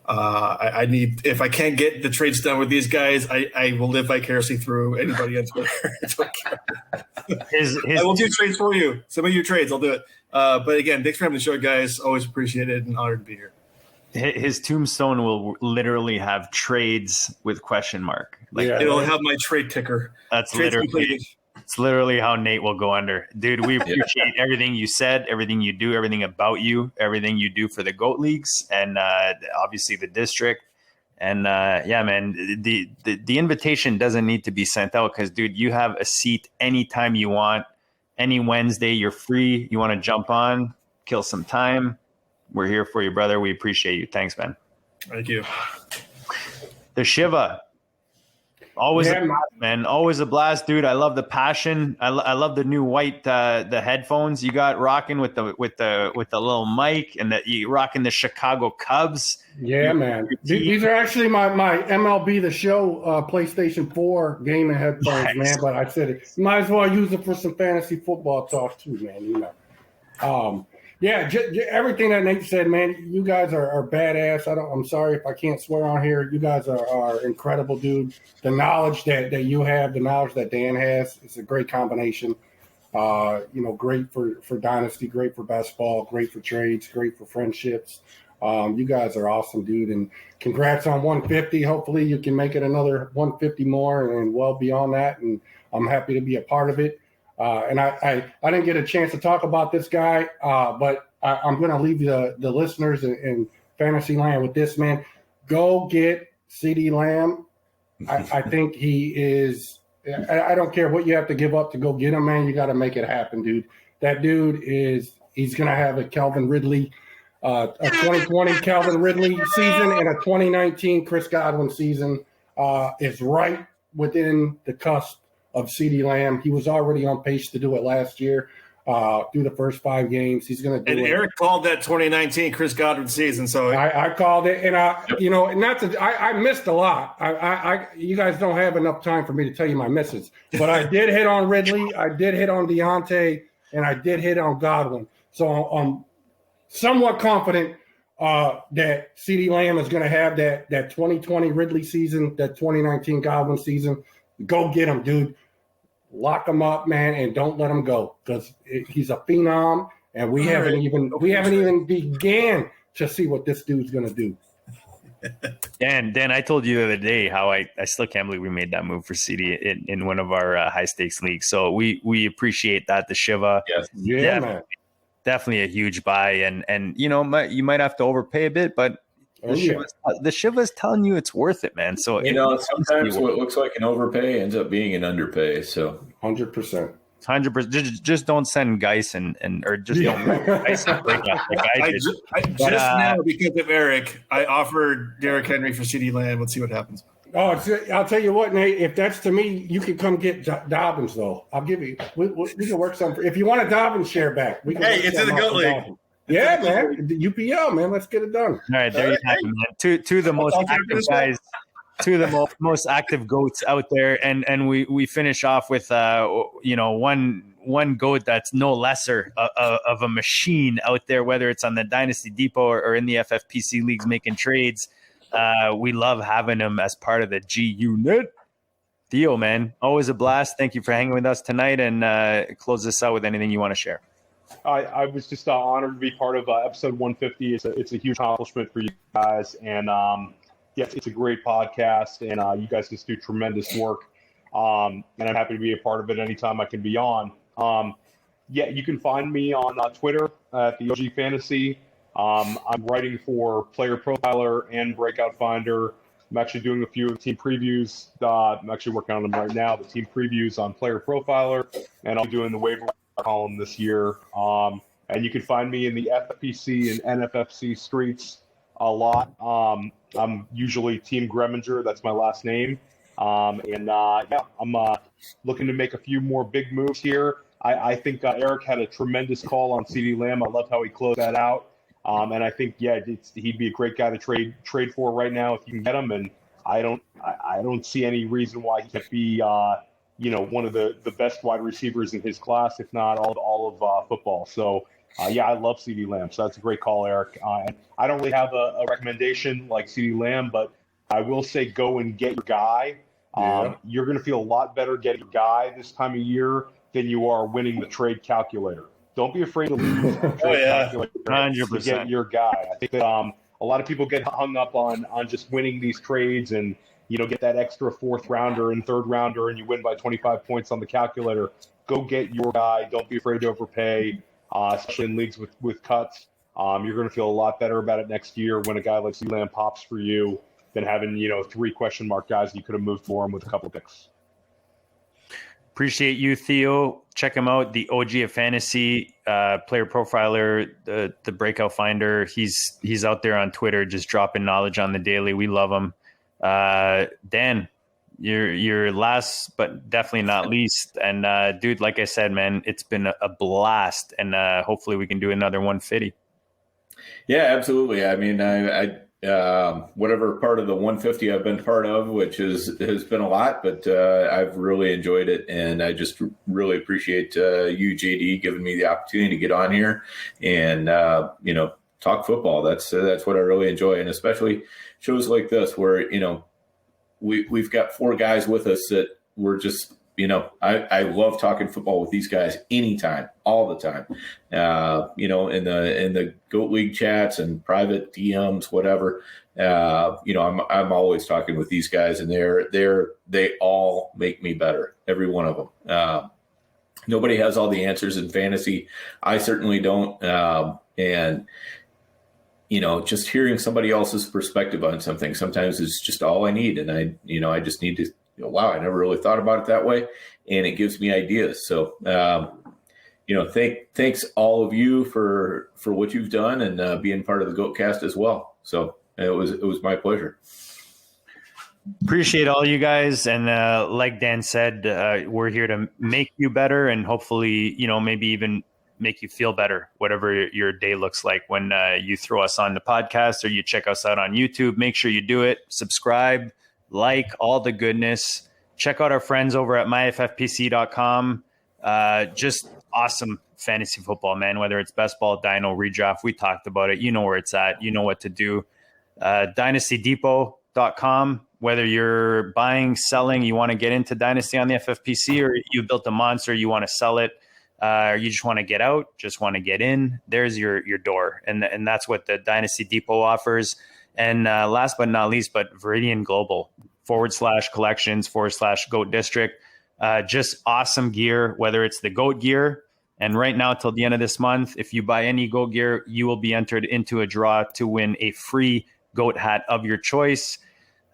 [SPEAKER 4] I need, if I can't get the trades done with these guys, I will live vicariously through anybody on Twitter. I will do trades for you. Some of your trades, I'll do it. But again, thanks for having the show, guys. Always appreciate it and honored to be here.
[SPEAKER 2] His tombstone will literally have trades with question mark.
[SPEAKER 4] It'll have my trade ticker.
[SPEAKER 2] That's
[SPEAKER 4] trades
[SPEAKER 2] literally
[SPEAKER 4] completed.
[SPEAKER 2] It's literally how Nate will go under. Dude, we appreciate everything you said, everything you do, everything about you, everything you do for the GOAT Leagues and obviously the district. And yeah, man, the invitation doesn't need to be sent out because, dude, you have a seat anytime you want. Any Wednesday, you're free. You want to jump on, kill some time. We're here for you, brother. We appreciate you. Thanks, man.
[SPEAKER 4] Thank you.
[SPEAKER 2] The Shiva. Always a blast, man. Always a blast, dude. I love the passion. I love the new white the headphones you got rocking with the little mic, and that you rocking the Chicago Cubs.
[SPEAKER 5] Yeah, man. These are actually my MLB The Show PlayStation 4 gaming headphones, man. But I said it. Might as well use it for some fantasy football talk too, man. You know. Yeah, everything that Nate said, man. You guys are badass. I'm sorry if I can't swear on here. You guys are incredible, dude. The knowledge that you have, the knowledge that Dan has, it's a great combination. Great for Dynasty, great for basketball, great for trades, great for friendships. You guys are awesome, dude. And congrats on 150. Hopefully you can make it another 150 more and well beyond that. And I'm happy to be a part of it. And I didn't get a chance to talk about this guy, but I'm going to leave the listeners in Fantasyland with this, man. Go get CeeDee Lamb. I think he is – I don't care what you have to give up to go get him, man. You got to make it happen, dude. That dude he's going to have a Calvin Ridley, a 2020 Calvin Ridley season and a 2019 Chris Godwin season. Is right within the cusp of CeeDee Lamb. He was already on pace to do it last year through the first 5 games. He's going to do
[SPEAKER 4] and
[SPEAKER 5] it.
[SPEAKER 4] Eric called that 2019 Chris Godwin season. So
[SPEAKER 5] I called it, and I missed a lot. You guys don't have enough time for me to tell you my misses, but I did hit on Ridley, I did hit on Deontay, and I did hit on Godwin. So I'm somewhat confident that CeeDee Lamb is going to have that 2020 Ridley season, that 2019 Godwin season. Go get him, dude. Lock him up, man, and don't let him go because he's a phenom, and we haven't even began to see what this dude's going to do.
[SPEAKER 2] Dan, I told you the other day how I still can't believe we made that move for CD in one of our high stakes leagues. So we appreciate that. The Shiva,
[SPEAKER 3] Yes.
[SPEAKER 5] Yeah, man.
[SPEAKER 2] definitely a huge buy, and you might have to overpay a bit, but the Shiva is telling you it's worth it, man. So
[SPEAKER 3] sometimes what looks like an overpay ends up being an underpay. So
[SPEAKER 5] 100%.
[SPEAKER 2] 100%. Just don't send Geis and or just don't make Geis and break up like I did.
[SPEAKER 4] Now, because of Eric, I offered Derrick Henry for CeeDee Lamb. Let's see what happens.
[SPEAKER 5] Oh, I'll tell you what, Nate. If that's to me, you can come get Dobbins, though. I'll give you. We can work something. If you want a Dobbins share back, we can.
[SPEAKER 4] Hey, it's in the GOAT League.
[SPEAKER 5] Yeah, man. The UPL, man. Let's get it done.
[SPEAKER 2] All right, there you have it, man. Two of the most active guys, two of the most active goats out there, and we finish off with one goat that's no lesser of a machine out there, whether it's on the Dynasty Depot or in the FFPC leagues making trades. We love having him as part of the G Unit. Theo, man, always a blast. Thank you for hanging with us tonight, and close this out with anything you want to share.
[SPEAKER 6] I was just honored to be part of episode 150. It's a huge accomplishment for you guys, and it's a great podcast, and you guys just do tremendous work. And I'm happy to be a part of it anytime I can be on. You can find me on Twitter at the OG Fantasy. I'm writing for Player Profiler and Breakout Finder. I'm actually doing a few team previews. I'm actually working on them right now. The team previews on Player Profiler, and I'll be doing the waiver column this year. And you can find me in the FFPC and NFFC streets a lot. I'm usually Team Greminger. That's my last name. I'm looking to make a few more big moves here. I think Eric had a tremendous call on CeeDee Lamb. I love how he closed that out. And I think, he'd be a great guy to trade for right now if you can get him. And I don't see any reason why he can't be, one of the best wide receivers in his class, if not all of football. So, I love CeeDee Lamb. So that's a great call, Eric. And I don't really have a recommendation like CeeDee Lamb, but I will say go and get your guy. You're going to feel a lot better getting your guy this time of year than you are winning the trade calculator. Don't be afraid to lose the trade calculator
[SPEAKER 2] 100%.
[SPEAKER 6] to get your guy. I think that a lot of people get hung up on just winning these trades and get that extra 4th rounder and 3rd rounder and you win by 25 points on the calculator. Go get your guy. Don't be afraid to overpay, especially in leagues with cuts. You're going to feel a lot better about it next year when a guy like CeeDee Lamb pops for you than having 3 question mark guys you could have moved for him with a couple of picks.
[SPEAKER 2] Appreciate you, Theo. Check him out, the OG of Fantasy, Player Profiler, the Breakout Finder. He's out there on Twitter just dropping knowledge on the daily. We love him. Dan, you're last but definitely not least. And dude, like I said, man, it's been a blast, and hopefully we can do another 150.
[SPEAKER 3] Yeah, absolutely. I mean, I whatever part of the 150 I've been part of, which has been a lot, but I've really enjoyed it. And I just really appreciate you, JD, giving me the opportunity to get on here and, talk football. That's what I really enjoy. And especially shows like this where, we've got 4 guys with us that we're just, I love talking football with these guys anytime, all the time. In the GOAT League chats and private DMs, whatever. I'm always talking with these guys, and they all make me better, every one of them. Nobody has all the answers in fantasy. I certainly don't. Just hearing somebody else's perspective on something sometimes is just all I need, and I just need to. Wow, I never really thought about it that way, and it gives me ideas. So, thanks all of you for what you've done and being part of the GOATcast as well. So it was my pleasure.
[SPEAKER 2] Appreciate all you guys. And like Dan said, we're here to make you better and hopefully, maybe even make you feel better, whatever your day looks like when you throw us on the podcast or you check us out on YouTube. Make sure you do it. Subscribe, like, all the goodness. Check out our friends over at myffpc.com. Just awesome fantasy football, man, whether it's best ball, dyno, redraft. We talked about it. You know where it's at. You know what to do. dynastydepot.com. Whether you're buying, selling, you want to get into Dynasty on the FFPC, or you built a monster, you want to sell it, or you just want to get out, just want to get in, there's your door. And that's what the Dynasty Depot offers. And last but not least, but Viridian Global /collections/GOAT District. Just awesome gear, whether it's the GOAT gear. And right now till the end of this month, if you buy any GOAT gear, you will be entered into a draw to win a free GOAT hat of your choice.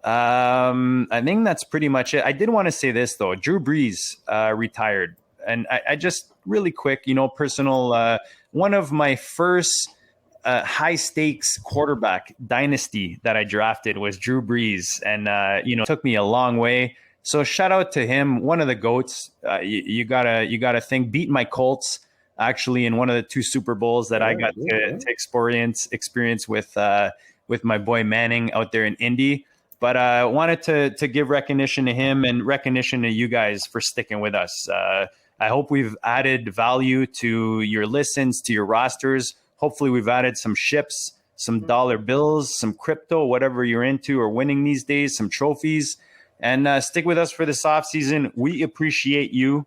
[SPEAKER 2] I think that's pretty much it. I did want to say this though. Drew Brees retired, and I just really quick, personal. One of my first high stakes quarterback dynasty that I drafted was Drew Brees, and it took me a long way. So shout out to him, one of the GOATs. You gotta think beat my Colts actually in one of the 2 Super Bowls that I got to experience with my boy Manning out there in Indy. But I wanted to give recognition to him and recognition to you guys for sticking with us. I hope we've added value to your listens, to your rosters. Hopefully we've added some ships, some dollar bills, some crypto, whatever you're into or winning these days, some trophies. And stick with us for this offseason. We appreciate you.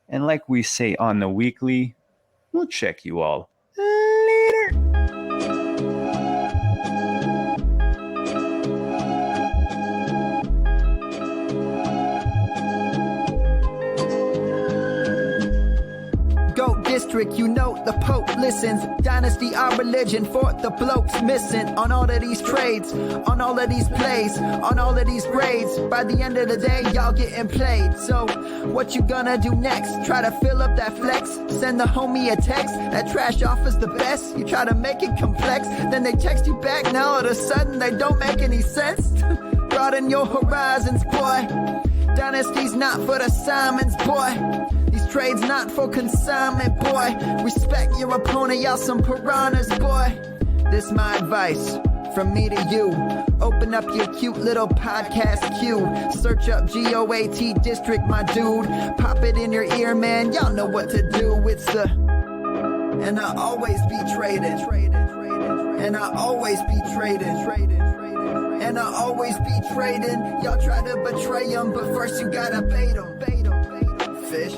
[SPEAKER 2] And like we say on the weekly, we'll check you all later.
[SPEAKER 1] GOAT District, the Pope listens. Dynasty, our religion, for the blokes missing. On all of these trades, on all of these plays, on all of these grades. By the end of the day, y'all getting played. So, what you gonna do next? Try to fill up that flex? Send the homie a text. That trash offer's the best. You try to make it complex, then they text you back. Now all of a sudden, they don't make any sense. Broaden your horizons, boy. Dynasty's not for the Simons, boy. These trades not for consignment, boy. Respect your opponent, y'all some piranhas, boy. This my advice from me to you. Open up your cute little podcast queue. Search up GOAT District, my dude. Pop it in your ear, man. Y'all know what to do. It's the... And I always be traded. And I always be traded. And I always be trading. Y'all try to betray them, but first you gotta bait them. Fish.